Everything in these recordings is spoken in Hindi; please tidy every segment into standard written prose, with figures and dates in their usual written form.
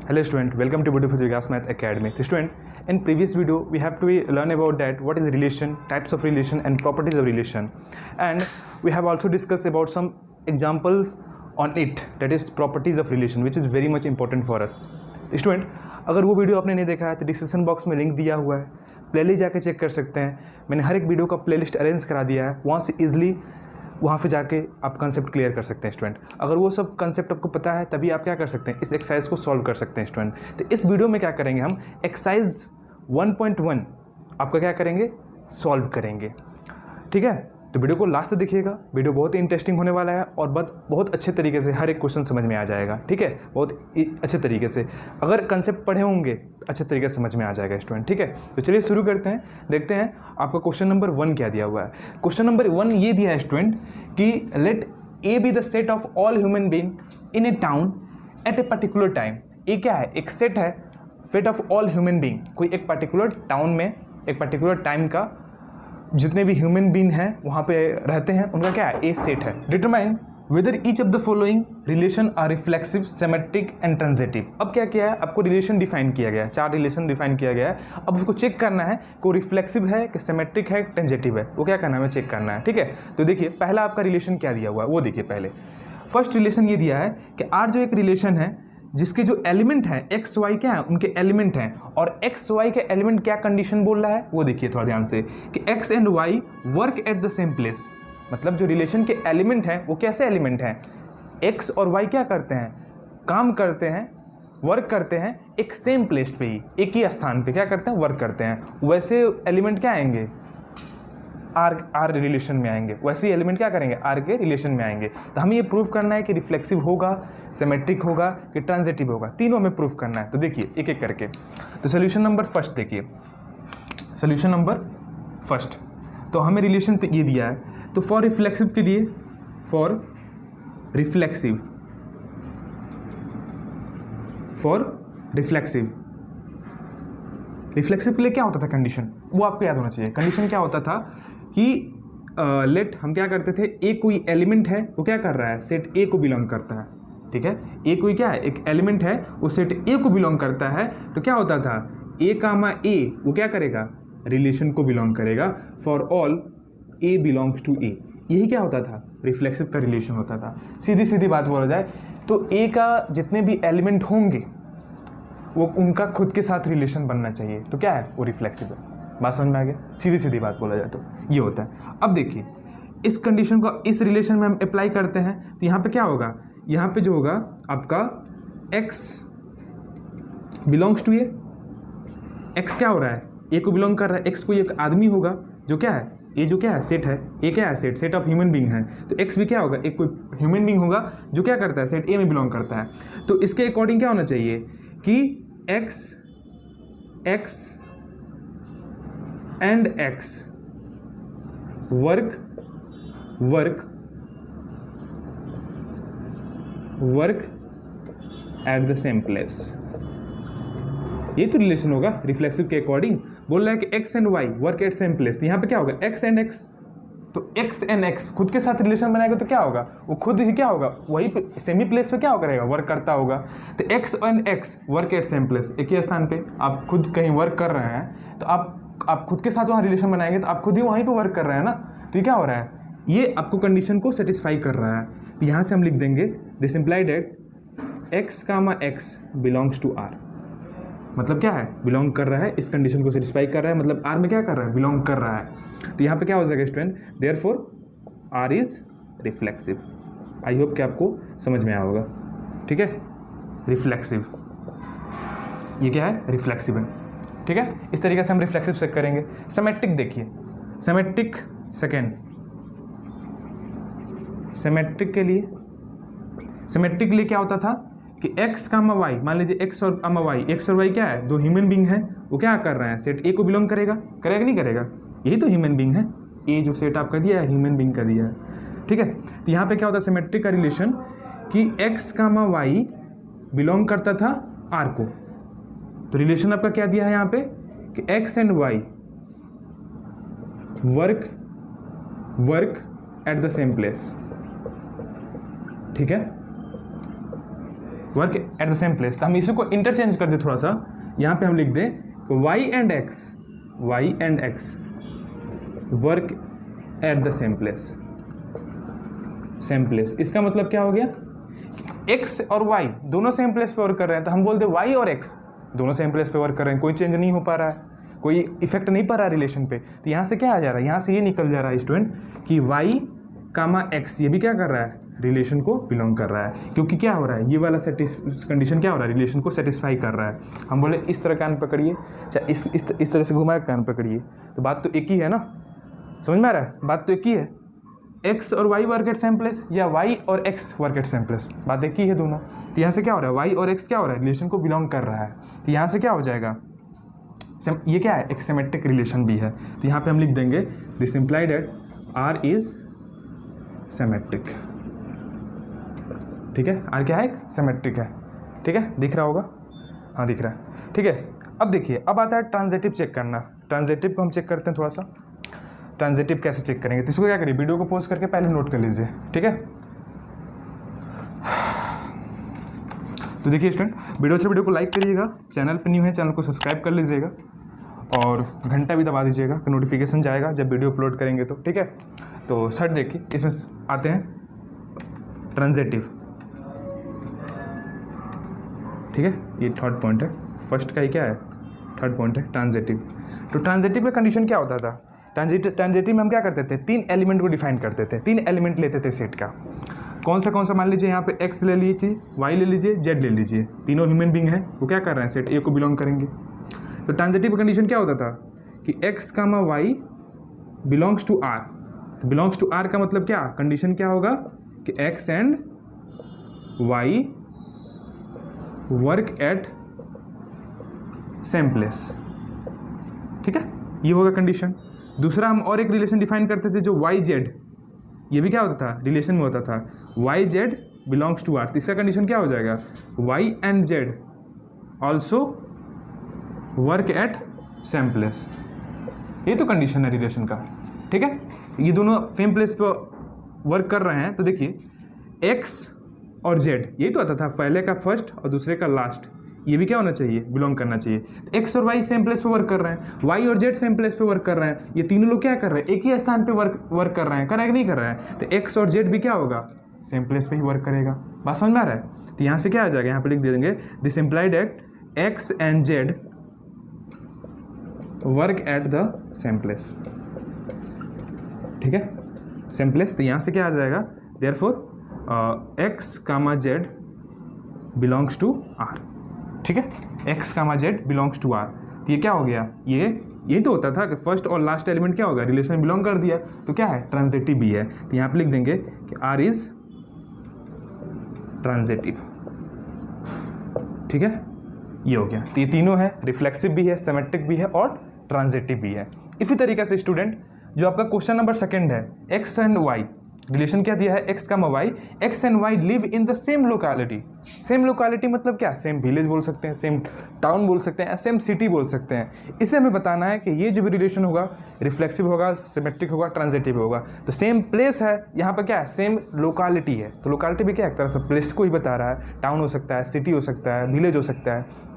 Hello student, welcome to Beautiful Jigas Math Academy. So student, in previous video we have to learn about that what is relation, types of relation and properties of relation, and we have also discussed about some examples on it, that is properties of relation, which is very much important for us. Student, अगर वो वीडियो आपने नहीं देखा है तो डिस्क्रिप्शन बॉक्स में लिंक दिया हुआ है, प्लेलिस्ट जाके चेक कर सकते हैं। मैंने हर एक वीडियो का प्लेलिस्ट अरेंज करा दिया है, वहाँ से ईजिली वहाँ पे जाके आप कंसेप्ट क्लियर कर सकते हैं स्टूडेंट। अगर वो सब कंसेप्ट आपको पता है तभी आप क्या कर सकते हैं, इस एक्सरसाइज को सॉल्व कर सकते हैं स्टूडेंट। तो इस वीडियो में क्या करेंगे, हम एक्सरसाइज 1.1 आपका क्या करेंगे, सॉल्व करेंगे। ठीक है, तो वीडियो को लास्ट तक देखिएगा, वीडियो बहुत ही इंटरेस्टिंग होने वाला है और बहुत अच्छे तरीके से हर एक क्वेश्चन समझ में आ जाएगा। ठीक है, बहुत अच्छे तरीके से अगर कंसेप्ट पढ़े होंगे अच्छे तरीके से समझ में आ जाएगा स्टूडेंट। ठीक है, तो चलिए शुरू करते हैं, देखते हैं आपका क्वेश्चन नंबर 1 क्या दिया हुआ है। क्वेश्चन नंबर 1 ये दिया है स्टूडेंट कि let A be the set of all human being in a town at a particular time. A क्या है, एक सेट है, set of all human being, कोई एक पर्टिकुलर टाउन में एक पर्टिकुलर टाइम का जितने भी ह्यूमन बीइंग हैं वहाँ पे रहते हैं उनका क्या है, ए सेट है। Determine whether each of the following relation are reflexive, symmetric and transitive. अब क्या किया है, आपको रिलेशन डिफाइन किया गया है, 4 रिलेशन डिफाइन किया गया है। अब उसको चेक करना है कि वो रिफ्लेक्सिव है कि सिमेट्रिक है, ट्रांजिटिव है, वो क्या करना है, हमें चेक करना है। ठीक है, तो देखिए पहला आपका रिलेशन क्या दिया हुआ है वो देखिए। पहले फर्स्ट रिलेशन ये दिया है कि आर जो एक रिलेशन है जिसके जो एलिमेंट हैं एक्स वाई क्या है, उनके एलिमेंट हैं, और एक्स वाई के एलिमेंट क्या कंडीशन बोल रहा है वो देखिए थोड़ा ध्यान से, कि X and Y work at the same place. मतलब जो रिलेशन के एलिमेंट हैं वो कैसे एलिमेंट हैं, एक्स और वाई क्या करते हैं, काम करते हैं, वर्क करते हैं एक सेम प्लेस पे ही, एक ही स्थान पे क्या करते हैं, वर्क करते हैं। वैसे एलिमेंट क्या आएंगे, आर रिलेशन में आएंगे, वैसे एलिमेंट क्या करेंगे, आर के रिलेशन में आएंगे। तो हमें ये प्रूव करना है कि रिफ्लेक्सिव होगा, सिमेट्रिक होगा कि ट्रांजिटिव होगा, तीनों हमें प्रूव करना है। तो देखिए एक एक करके। तो सोल्यूशन नंबर फर्स्ट देखिए, सोल्यूशन नंबर फर्स्ट, तो हमें रिलेशन ये दिया है, तो फॉर रिफ्लेक्सिव के लिए, फॉर रिफ्लेक्सिव के लिए क्या होता था कंडीशन, वो आपको याद होना चाहिए। कंडीशन क्या होता था कि लेट हम क्या करते थे, ए कोई एलिमेंट है वो क्या कर रहा है, सेट ए को बिलोंग करता है। ठीक है, ए कोई क्या है, एक एलिमेंट है वो सेट ए को बिलोंग करता है। तो क्या होता था, ए कामा ए वो क्या करेगा, रिलेशन को बिलोंग करेगा। For all A belongs to A, यही क्या होता था, रिफ्लेक्सिव का रिलेशन होता था। सीधी सीधी बात बोला जाए तो ए का जितने भी एलिमेंट होंगे वो उनका खुद के साथ रिलेशन बनना चाहिए, तो क्या है वो रिफ्लेक्सिव है। बात समझ में आ गया, सीधी सीधी बात बोला जाए तो ये होता है। अब देखिए इस कंडीशन को इस रिलेशन में हम अप्लाई करते हैं तो यहाँ पे क्या होगा, यहाँ पे जो होगा आपका x belongs to A, x क्या हो रहा है, ए को बिलोंग कर रहा है, x कोई एक आदमी होगा जो क्या है, ये जो क्या है सेट है, ए क्या है, सेट ऑफ ह्यूमन बीइंग है। तो x भी क्या होगा, एक कोई ह्यूमन बीइंग होगा जो क्या करता है, सेट ए में बिलोंग करता है। तो इसके अकॉर्डिंग क्या होना चाहिए कि x and x work at the same place, ये तो रिलेशन होगा रिफ्लेक्सिव के अकॉर्डिंग। बोल रहा है कि x and y work at same place, तो यहाँ पे क्या होगा, x एंड x, तो x एंड x खुद के साथ रिलेशन बनाएगा तो क्या होगा, वो खुद ही क्या होगा, वही सेमी प्लेस पे क्या करेगा, वर्क करता होगा। तो x and x work at same place, एक ही स्थान पे आप खुद कहीं वर्क कर रहे हैं तो आप खुद के साथ वहाँ रिलेशन बनाएंगे तो आप खुद ही वहीं पे वर्क कर रहे हैं ना। तो ये क्या हो रहा है, ये आपको कंडीशन को सेटिस्फाई कर रहा है। तो यहाँ से हम लिख देंगे this imply that x comma x belongs to r। मतलब क्या है, बिलोंग कर रहा है, इस कंडीशन को सेटिस्फाई कर रहा है, मतलब r में क्या कर रहा है, बिलोंग कर रहा है। तो यहाँ पे क्या हो जाएगा student, therefore r is reflexive. I hope कि आपको समझ में आया होगा। ठीक है, रिफ्लेक्सिव, ये क्या है, रिफ्लेक्सिव है। ठीक है, इस तरीके से हम रिफ्लेक्सिव चेक करेंगे। सिमेट्रिक देखिए, सिमेट्रिक सेकेंड, सिमेट्रिक के लिए क्या होता था कि x कामा y, मान लीजिए x और कामा y, x और y क्या है, दो ह्यूमन बीइंग हैं, वो क्या कर रहे हैं, सेट a को बिलोंग करेगा नहीं करेगा, यही तो ह्यूमन बीइंग है, a जो सेट आपका दिया है ह्यूमन बीइंग का दिया है। ठीक है, तो यहाँ पे क्या होता है सिमेट्रिक का रिलेशन कि x कामा y बिलोंग करता था r को। तो रिलेशन आपका क्या दिया है यहाँ पे कि x and y work at the same place. ठीक है, work at the same place. तो हम इसी को इंटरचेंज कर दे थोड़ा सा, यहाँ पे हम लिख दें Y and X work at the same place. इसका मतलब क्या हो गया, एक्स और वाई दोनों सेम प्लेस पे वर्क कर रहे हैं, तो हम बोलते हैं वाई और एक्स दोनों सेम प्लेस पे वर्क कर रहे हैं, कोई चेंज नहीं हो पा रहा है, कोई इफेक्ट नहीं पड़ रहा है रिलेशन पे। तो यहाँ से क्या आ जा रहा है, यहाँ से ये निकल जा रहा है स्टूडेंट कि वाई कामा एक्स ये भी क्या कर रहा है, रिलेशन को बिलोंग कर रहा है, क्योंकि क्या हो रहा है, ये वाला कंडीशन क्या हो रहा है, रिलेशन को सेटिस्फाई कर रहा है। हम बोले इस तरह कान पकड़िए, चाहे इस तरह से घुमा कान पकड़िए, तो बात तो एक ही है ना, समझ में आ रहा है, बात तो एक ही है। एक्स और Y work at same place या वाई और X work at same place, बात एक ही है दोनों। तो यहाँ से क्या हो रहा है, वाई और एक्स क्या हो रहा है, रिलेशन को बिलोंग कर रहा है। तो यहाँ से क्या हो जाएगा, ये क्या है, एक सिमेट्रिक रिलेशन भी है। तो यहाँ पे हम लिख देंगे this implied at R is symmetric. ठीक है, आर क्या है, एक सिमेट्रिक है। ठीक है, दिख रहा होगा, हाँ दिख रहा है। ठीक है, अब देखिए, अब आता है ट्रांजिटिव चेक करना। ट्रांजिटिव को हम चेक करते हैं थोड़ा सा, ट्रांजिटिव कैसे चेक करेंगे। तो इसको क्या करिए, वीडियो को पॉज करके पहले नोट कर लीजिए। ठीक है, तो देखिए स्टूडेंट, वीडियो को लाइक करिएगा, चैनल पर न्यू है चैनल को सब्सक्राइब कर लीजिएगा और घंटा भी दबा दीजिएगा तो नोटिफिकेशन जाएगा जब वीडियो अपलोड करेंगे तो। ठीक है, तो थर्ड देखिए, इसमें आते हैं ट्रांजिटिव। ठीक है, ये थर्ड पॉइंट है, फर्स्ट का ही क्या है, थर्ड पॉइंट है ट्रांजिटिव। तो ट्रांजिटिव का कंडीशन क्या होता था, ट्रांजिटिव में हम क्या करते थे, 3 एलिमेंट को डिफाइन करते थे, 3 एलिमेंट लेते थे सेट का। कौन सा मान लीजिए, यहाँ पे एक्स ले लीजिए, वाई ले लीजिए, जेड ले लीजिए, तीनों ह्यूमन बींग है, वो क्या कर रहे हैं, सेट ए को बिलोंग करेंगे। तो ट्रांजिटिव कंडीशन क्या होता था कि X comma Y belongs to R. तो बिलोंग्स टू आर का मतलब क्या, कंडीशन क्या होगा कि X and Y work at same place. ठीक है, ये होगा कंडीशन। दूसरा हम और एक रिलेशन डिफाइन करते थे जो वाई जेड, ये भी क्या होता था, रिलेशन में होता था Y Z belongs to R. तीसरा कंडीशन क्या हो जाएगा, Y and Z also work at same place. ये तो कंडीशन है रिलेशन का। ठीक है, ये दोनों सेम प्लेस पे वर्क कर रहे हैं, तो देखिए एक्स और जेड, यही तो आता था, पहले का फर्स्ट और दूसरे का लास्ट, ये भी क्या होना चाहिए, बिलोंग करना चाहिए। तो एक्स और वाई सेम प्लेस पे वर्क कर रहे हैं, वाई और जेड सेम प्लेस पे वर्क कर रहे हैं, ये तीनों लोग क्या कर रहे हैं, एक ही स्थान पे वर्क कर रहे हैं, कर रहे हैं कि नहीं कर रहे हैं। तो एक्स और जेड भी क्या होगा, सेम प्लेस पे ही वर्क करेगा। बात समझ में आ रहा है। तो यहाँ से क्या आ जाएगा, यहाँ पे लिख दे देंगे this implied at X and Z work at the same place. ठीक है, सेम प्लेस। तो यहाँ से क्या आ जाएगा, therefore X comma Z belongs to R. ठीक है, X comma Z belongs to R. तो ये क्या हो गया, ये तो होता था कि फर्स्ट और लास्ट एलिमेंट क्या होगा, रिलेशन बिलोंग कर दिया, तो क्या है, ट्रांजिटिव भी है। तो यहाँ पे लिख देंगे कि आर इज ट्रांजिटिव। ठीक है, ये हो गया। तो ये तीनों है, रिफ्लेक्सिव भी है, सिमेट्रिक भी है और ट्रांजिटिव भी है। इसी तरीके से स्टूडेंट, जो आपका क्वेश्चन नंबर 2 है, एक्स एंड वाई रिलेशन क्या दिया है, एक्स का Y, X and Y live in the same locality. Same locality मतलब क्या, सेम विलेज बोल सकते हैं, सेम टाउन बोल सकते हैं, सेम सिटी बोल सकते हैं। इसे हमें बताना है कि ये जो भी रिलेशन होगा, रिफ्लेक्सिव होगा, सिमेट्रिक होगा, ट्रांजिटिव होगा। तो सेम प्लेस है, यहाँ पर क्या है, सेम लोकेलिटी है। तो लोकेलिटी भी क्या है, एक तरह से प्लेस को ही बता रहा है, टाउन हो सकता है, सिटी हो सकता है, विलेज हो सकता है।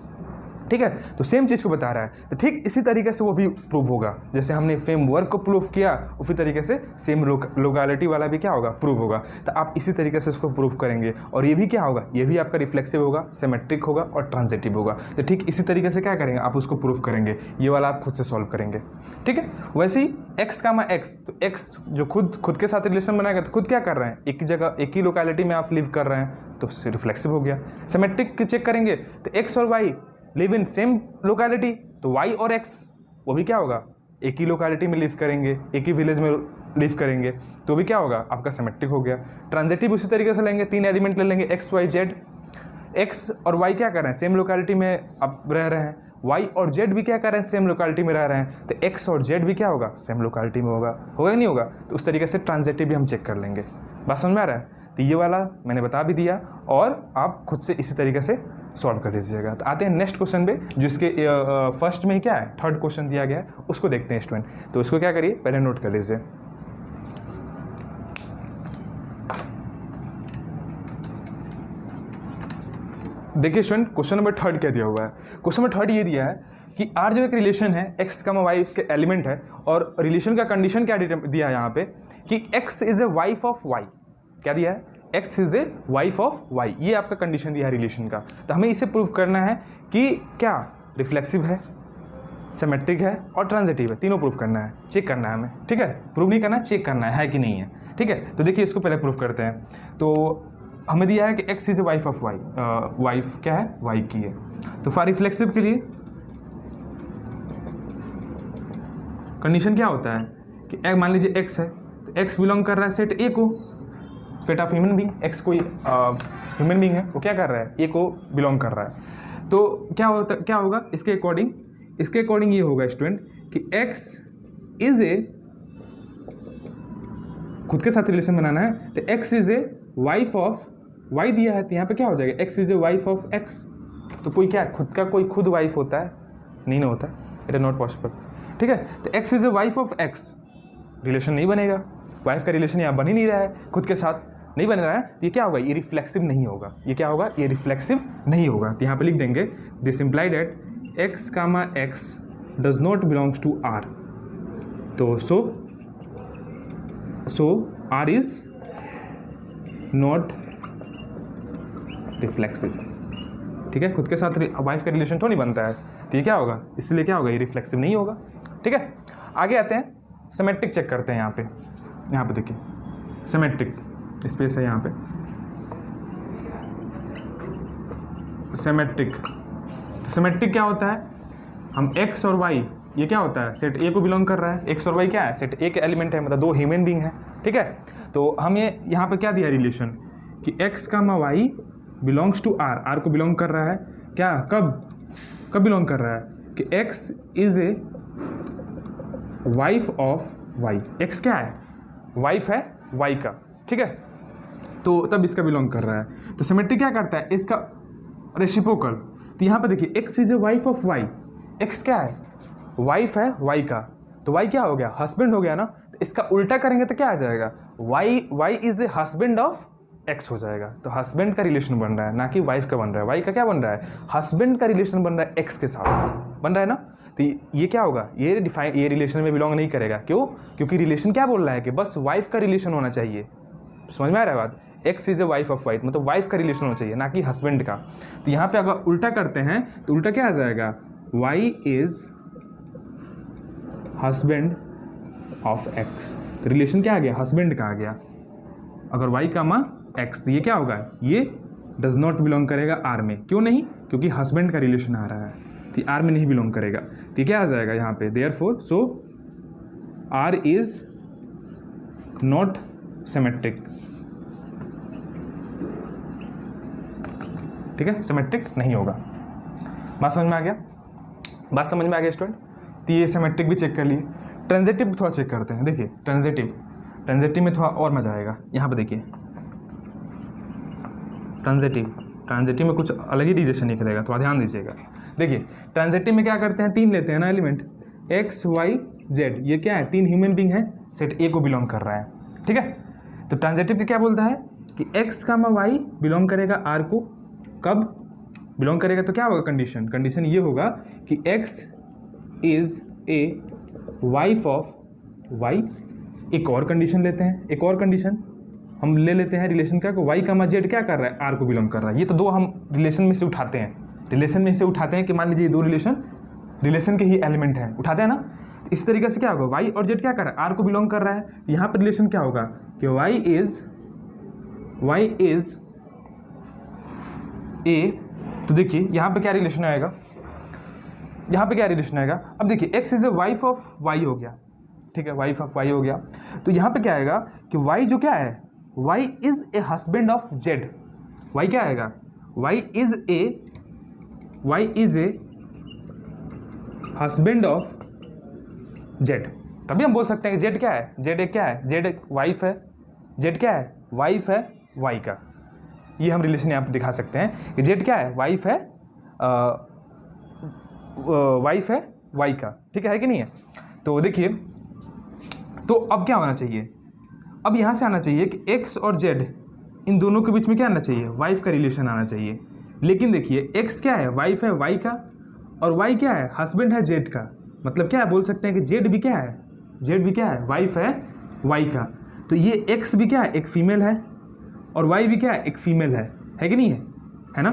ठीक है, तो सेम चीज़ को बता रहा है। तो ठीक इसी तरीके से वो भी प्रूव होगा, जैसे हमने फ्रेमवर्क को प्रूव किया, उसी तरीके से सेम लोकेलिटी वाला भी क्या होगा, प्रूव होगा। तो आप इसी तरीके से इसको प्रूव करेंगे और ये भी क्या होगा, ये भी आपका रिफ्लेक्सिव होगा, सिमेट्रिक होगा और ट्रांजिटिव होगा। तो ठीक इसी तरीके से क्या करेंगे, आप उसको प्रूव करेंगे, ये वाला आप खुद से सॉल्व करेंगे। ठीक है, वैसे ही एक्स कामा एक्स, तो एक्स जो खुद के साथ रिलेशन बनाएगा, तो खुद क्या कर रहे हैं, एक ही जगह एक ही लोकेलिटी में आप लिव कर रहे हैं, तो रिफ्लेक्सिव हो गया। सिमेट्रिक चेक करेंगे, तो एक्स और Y live in same locality, तो y और x वो भी क्या होगा, एक ही लोकेलिटी में लिव करेंगे, एक ही विलेज में लिव करेंगे, तो भी क्या होगा, आपका सिमेट्रिक हो गया। ट्रांजिटिव उसी तरीके से लेंगे, 3 एलिमेंट ले लेंगे, x y z। x और y क्या कर रहे हैं, सेम लोकेलिटी में अब रह रहे हैं, y और z भी क्या कर रहे हैं, सेम लोकेलिटी में रह रहे हैं, तो x और z भी क्या होगा, सेम लोकेलिटी में होगा कि नहीं होगा। तो उस तरीके से ट्रांजिटिव भी हम चेक कर लेंगे। बात समझ में आ रहा है। तो ये वाला मैंने बता भी दिया और आप खुद से इसी तरीके से सॉल्व कर लीजिएगा। तो आते हैं नेक्स्ट क्वेश्चन पे, जिसके फर्स्ट में ही क्या है, थर्ड क्वेश्चन दिया गया है, उसको देखते हैं स्टूडेंट। तो इसको क्या करिए, पहले नोट कर लीजिए। देखिए स्टूडेंट, क्वेश्चन नंबर 3 क्या दिया हुआ है। क्वेश्चन नंबर 3 ये दिया है कि आर जो एक रिलेशन है, एक्स का वाई इसके एलिमेंट है, और रिलेशन का कंडीशन क्या दिया है यहाँ पे कि X is a wife of Y. क्या दिया है? X is a wife of Y. ये आपका कंडीशन दिया है रिलेशन का। तो हमें इसे प्रूव करना है कि क्या रिफ्लेक्सिव है, सिमेट्रिक है और ट्रांजिटिव है, तीनों प्रूव करना है, चेक करना है हमें। ठीक है, प्रूव नहीं करना, चेक करना है कि नहीं है। ठीक है, तो देखिए इसको पहले प्रूव करते हैं। तो हमें दिया है कि X is a wife of Y, wife क्या है? वाई की है। तो फॉर रिफ्लेक्सिव के लिए कंडीशन क्या होता है कि मान लीजिए एक्स है, तो एक्स बिलोंग कर रहा है सेट ए को, set of human being. X कोई ह्यूमन बीइंग है, वो क्या कर रहा है? ए को बिलोंग कर रहा है। तो क्या होगा इसके अकॉर्डिंग? इसके अकॉर्डिंग ये होगा स्टूडेंट कि x इज ए, खुद के साथ रिलेशन बनाना है, तो x is a wife of y दिया है, तो यहाँ पे क्या हो जाएगा? x is a wife of x। तो कोई क्या खुद का कोई खुद वाइफ होता है? नहीं ना होता, इट इज नॉट पॉसिबल। ठीक है, तो x is a wife of x, relation नहीं बनेगा, वाइफ का रिलेशन यहाँ बन ही नहीं रहा है, खुद के साथ नहीं बन रहा है, तो ये क्या होगा? ये रिफ्लेक्सिव नहीं होगा। ये क्या होगा? ये रिफ्लेक्सिव नहीं होगा। तो यहाँ पे लिख देंगे this imply that x, x does not belongs to R. तो so R is not reflexive. ठीक है, खुद के साथ वाइफ का रिलेशन तो नहीं बनता है, तो ये क्या होगा? इसलिए क्या होगा? ये रिफ्लेक्सिव नहीं होगा। ठीक है, आगे आते हैं, सिमेट्रिक चेक करते हैं। यहाँ पे देखिए सिमेट्रिक स्पेस है यहाँ पे, सिमेट्रिक। तो सिमेट्रिक क्या होता है? हम x और y, ये क्या होता है? सेट ए को बिलोंग कर रहा है। x और y क्या है? सेट ए के एलिमेंट है, मतलब दो ह्यूमन बीइंग है। ठीक है, तो हम ये यहाँ पे क्या दिया रिलेशन कि x, y belongs to r, r को बिलोंग कर रहा है। क्या कब बिलोंग कर रहा है? कि x is a wife of y। x क्या है? वाइफ है y का। ठीक है, तो तब इसका बिलोंग कर रहा है। तो सिमेट्रिक क्या करता है? इसका रेसिप्रोकल। तो यहाँ पे देखिए x is a wife of y, x क्या है? वाइफ है y का, तो y क्या हो गया? हस्बैंड हो गया ना। तो इसका उल्टा करेंगे तो क्या आ जाएगा? y is a husband of x हो जाएगा। तो हस्बैंड का रिलेशन बन रहा है, ना कि वाइफ का बन रहा है। y का क्या बन रहा है? हस्बैंड का रिलेशन बन रहा है, x के साथ बन रहा है ना। तो ये क्या होगा? ये रिलेशन में बिलोंग नहीं करेगा। क्यों? क्योंकि रिलेशन क्या बोल रहा है कि बस वाइफ का रिलेशन होना चाहिए। समझ में आ रहा है बात? X is a wife of Y, मतलब वाइफ का रिलेशन होना चाहिए, ना कि हस्बैंड का। तो यहाँ पे अगर उल्टा करते हैं तो उल्टा क्या आ जाएगा? Y is husband of X. तो रिलेशन क्या आ गया? हस्बैंड का आ गया। अगर वाई का माँ एक्स, तो ये क्या होगा? ये डज नॉट बिलोंग करेगा आर में। क्यों नहीं? क्योंकि हस्बैंड का रिलेशन आ रहा है, तो आर में नहीं बिलोंग करेगा। तो क्या आ जाएगा यहाँ पे? Therefore so R is not symmetric. ठीक है, सिमेट्रिक नहीं होगा। बात समझ में आ गया? बात समझ में आ गया स्टूडेंट? तो ये सिमेट्रिक भी चेक कर लिए। ट्रांजिटिव थोड़ा चेक करते हैं। देखिए ट्रांजिटिव में थोड़ा और मजा आएगा। यहाँ पे देखिए ट्रांजिटिव में कुछ अलग ही रिलेशन निकलेगा, थोड़ा ध्यान दीजिएगा। देखिए ट्रांजिटिव में क्या करते हैं? 3 लेते हैं ना एलिमेंट, x, y, z। ये क्या है? 3 ह्यूमन बीइंग है, सेट ए को बिलोंग कर रहा है। ठीक है, तो ट्रांजिटिव क्या बोलता है कि x, y बिलोंग करेगा r को। कब बिलोंग करेगा? तो क्या होगा कंडीशन ये होगा कि x is a wife of y। एक और कंडीशन लेते हैं, एक और कंडीशन हम ले लेते हैं रिलेशन का, y का z क्या कर रहा है? r को बिलोंग कर रहा है। ये तो दो हम रिलेशन में से उठाते हैं, कि मान लीजिए ये दो रिलेशन के ही एलिमेंट हैं, उठाते हैं ना। तो इस तरीके से क्या होगा? y और z क्या कर रहा है? r को बिलोंग कर रहा है। यहाँ पर रिलेशन क्या होगा कि y इज ए। तो देखिए यहाँ पे क्या रिलेशन आएगा? अब देखिए x is a wife of y हो गया। ठीक है, वाइफ ऑफ y हो गया। तो यहाँ पे क्या आएगा कि y जो क्या है? y is a husband of z। y क्या आएगा? y is a husband of z। तभी हम बोल सकते हैं कि z क्या है? z क्या है? z वाइफ है। z क्या है? वाइफ है y का। ये हम रिलेशन यहाँ पे दिखा सकते हैं कि z क्या है? वाइफ है y का। ठीक है कि नहीं है? तो देखिए, तो अब क्या होना चाहिए? अब यहाँ से आना चाहिए कि x और z इन दोनों के बीच में क्या आना चाहिए? वाइफ का रिलेशन आना चाहिए। लेकिन देखिए x क्या है, वाइफ है y का, और y क्या है, हस्बैंड है z का। मतलब क्या है, बोल सकते हैं कि z भी क्या है, z भी क्या है, वाइफ है y का। तो ये x भी क्या है, एक फीमेल है, और y भी क्या है, एक फीमेल है कि नहीं है ना।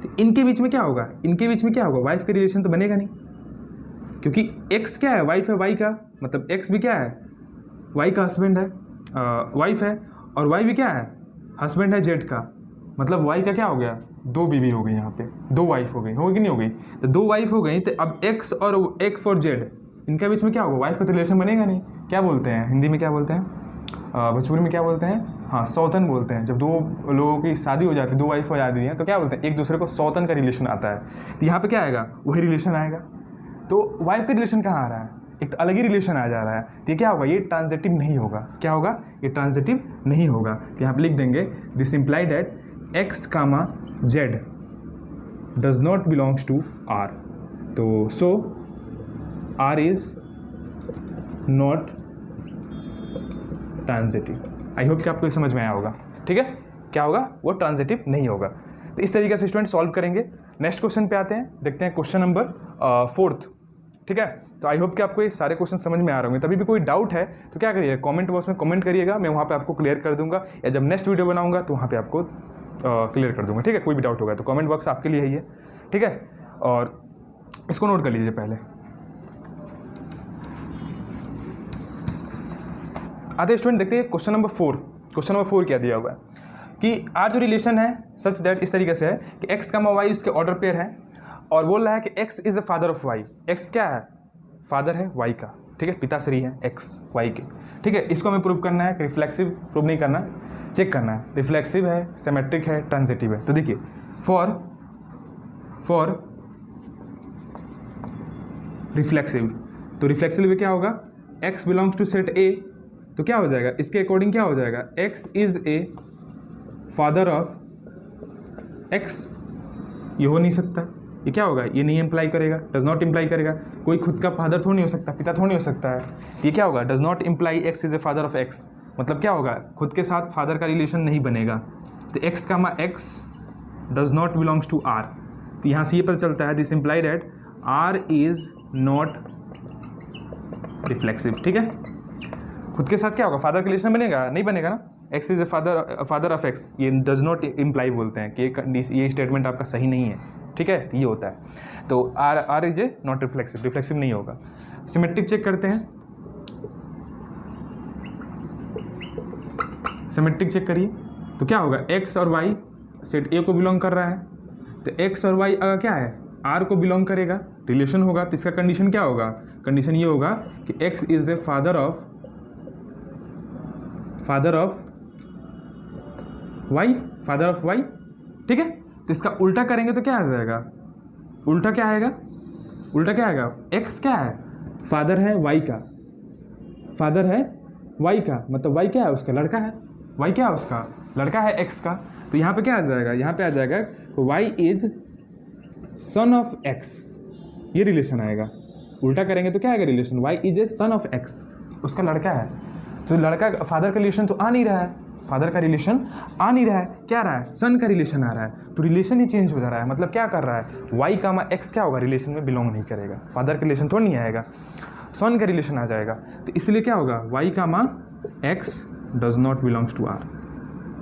तो इनके बीच में क्या होगा, इनके बीच में क्या होगा, वाइफ का रिलेशन तो बनेगा नहीं, क्योंकि x क्या है, वाइफ है y का, मतलब x भी क्या है, y का हस्बैंड है, वाइफ है, और y भी क्या है, हस्बैंड है z का। मतलब y का क्या हो गया, दो बीवी हो गई, यहाँ पे दो वाइफ हो गई, होगी कि नहीं हो गई। तो दो वाइफ हो गई, तो अब x और z, इनके बीच में क्या होगा, वाइफ का तो रिलेशन बनेगा नहीं। क्या बोलते हैं हिंदी में, क्या बोलते हैं, भोजपुरी में क्या बोलते हैं, हाँ सौतन बोलते हैं। जब दो लोगों की शादी हो जाती है, दो वाइफ हो जाती है, तो क्या बोलते हैं, एक दूसरे को सौतन का रिलेशन आता है। तो यहाँ पे क्या आएगा, वही रिलेशन आएगा। तो वाइफ का रिलेशन कहाँ आ रहा है, एक तो अलग ही रिलेशन आ जा रहा है। तो ये क्या होगा, ये ट्रांजिटिव नहीं होगा। क्या होगा, ये ट्रांजिटिव नहीं होगा। तो यहाँ पे लिख देंगे this imply that x, z does not belongs to r। तो so r is not transitive. I hope कि आपको ये समझ में आया होगा। ठीक है, क्या होगा, वो ट्रांजिटिव नहीं होगा। तो इस तरीके से स्टूडेंट सॉल्व करेंगे। नेक्स्ट क्वेश्चन पे आते हैं, देखते हैं क्वेश्चन नंबर 4। ठीक है, तो आई होप कि आपको ये सारे क्वेश्चन समझ में आ रहे होंगे। तभी भी कोई डाउट है तो क्या करिएगा, कमेंट बॉक्स में कमेंट करिएगा, मैं वहाँ पे आपको क्लियर कर दूंगा, या जब नेक्स्ट वीडियो बनाऊंगा तो वहाँ पे आपको क्लियर कर दूंगा। ठीक है, कोई भी डाउट होगा तो कमेंट बॉक्स आपके लिए ही है। ठीक है, और इसको नोट कर लीजिए पहले। आते स्टूडेंट देखते हैं क्वेश्चन नंबर 4। क्वेश्चन नंबर 4 क्या दिया हुआ है कि आज जो रिलेशन है सच दैट, इस तरीके से है कि x, y उसके ऑर्डर पेयर है, और बोल रहा है कि x is the father of y। x क्या है, फादर है y का। ठीक है, पिताश्री है x y के। ठीक है, इसको हमें प्रूव करना है, रिफ्लेक्सिव प्रूव नहीं करना, चेक करना है, रिफ्लेक्सिव है, सिमेट्रिक है, ट्रांजिटिव है। तो देखिए फॉर रिफ्लेक्सिव, तो रिफ्लेक्सिव में क्या होगा, x belongs to set A, तो क्या हो जाएगा, इसके अकॉर्डिंग क्या हो जाएगा, x is a father of x। ये हो नहीं सकता, ये क्या होगा, ये नहीं इम्प्लाई करेगा, डज नॉट इम्प्लाई करेगा। कोई खुद का फादर थोड़ी नहीं हो सकता, पिता थोड़ी नहीं हो सकता है। ये क्या होगा, does not imply x is a father of x। मतलब क्या होगा, खुद के साथ फादर का रिलेशन नहीं बनेगा। तो x, x does not belongs to r। तो यहाँ से ये पता चलता है this imply that r is not reflexive. ठीक है, खुद के साथ क्या होगा, फादर का रिलेशन बनेगा, नहीं बनेगा ना। x is a father of x, ये डज नॉट इम्प्लाई बोलते हैं कि ये स्टेटमेंट आपका सही नहीं है। ठीक है, ये होता है। तो r is a not reflexive, reflexive नहीं होगा। सिमेट्रिक चेक करते हैं, सिमेट्रिक चेक करिए। तो क्या होगा, x और y सेट A को बिलोंग कर रहा है, तो x और y अगर क्या है, r को बिलोंग करेगा, रिलेशन होगा, तो इसका कंडीशन क्या होगा, कंडीशन ये होगा कि x is a father of y, father of y। ठीक है, तो इसका उल्टा करेंगे तो क्या आ जाएगा, उल्टा क्या आएगा, उल्टा क्या आएगा, x क्या है, फादर है y का, फादर है y का, मतलब y क्या है, उसका लड़का है, y क्या है, उसका लड़का है x का। तो यहाँ पे क्या आ जाएगा, यहाँ पे आ जाएगा y is son of x, ये रिलेशन आएगा। उल्टा करेंगे तो क्या आएगा relation, y is a son of x, उसका लड़का है। तो लड़का फादर का रिलेशन तो आ नहीं रहा है, फादर का रिलेशन आ नहीं रहा है, क्या आ रहा है, सन का रिलेशन आ रहा है। तो रिलेशन ही चेंज हो जा रहा है, मतलब क्या कर रहा है, y कामा x क्या होगा, रिलेशन में बिलोंग नहीं करेगा, फादर का रिलेशन थोड़ा नहीं आएगा, सन का रिलेशन आ जाएगा। तो इसलिए क्या होगा, y comma x does not belongs to r।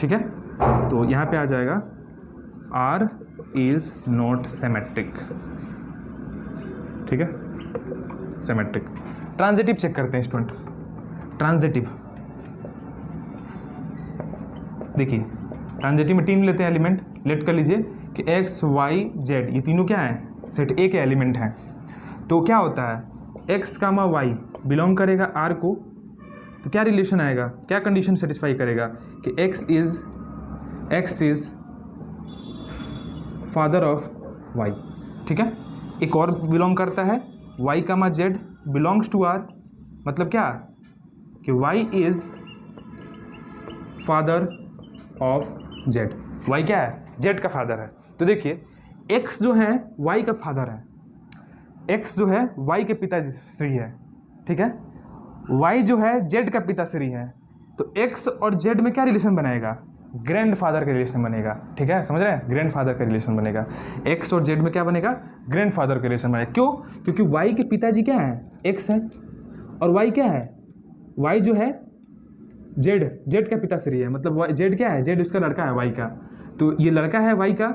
ठीक है, तो यहाँ पे आ जाएगा r इज नॉट सिमेट्रिक। ठीक है, सिमेट्रिक। ट्रांजिटिव चेक करते हैं स्टूडेंट, ट्रांजिटिव देखिए, ट्रांजिटिव में 3 लेते हैं एलिमेंट, लेट कर लीजिए कि x, y, z ये तीनों क्या हैं, सेट A के एलिमेंट हैं। तो क्या होता है, x, y बिलोंग करेगा r को, तो क्या रिलेशन आएगा, क्या कंडीशन सेटिस्फाई करेगा कि x is father of y। ठीक है, एक और बिलोंग करता है y, z belongs to r, मतलब क्या कि y is father of z। y क्या है, z का फादर है। तो देखिए x जो है y का फादर है, x जो है y के पिताश्री है। ठीक है, y जो है z का पिताश्री है। तो x और z में क्या रिलेशन बनाएगा, ग्रैंडफादर का रिलेशन बनेगा। ठीक है, समझ रहे हैं, ग्रैंडफादर का रिलेशन बनेगा। एक्स और जेड में क्या बनेगा, ग्रैंडफादर का रिलेशन बनेगा। क्यों, क्योंकि वाई के पिताजी क्या है, एक्स है, और वाई क्या है, वाई जो है जेड का पिताश्री है, मतलब जेड क्या है, जेड उसका लड़का है वाई का, तो ये लड़का है वाई का,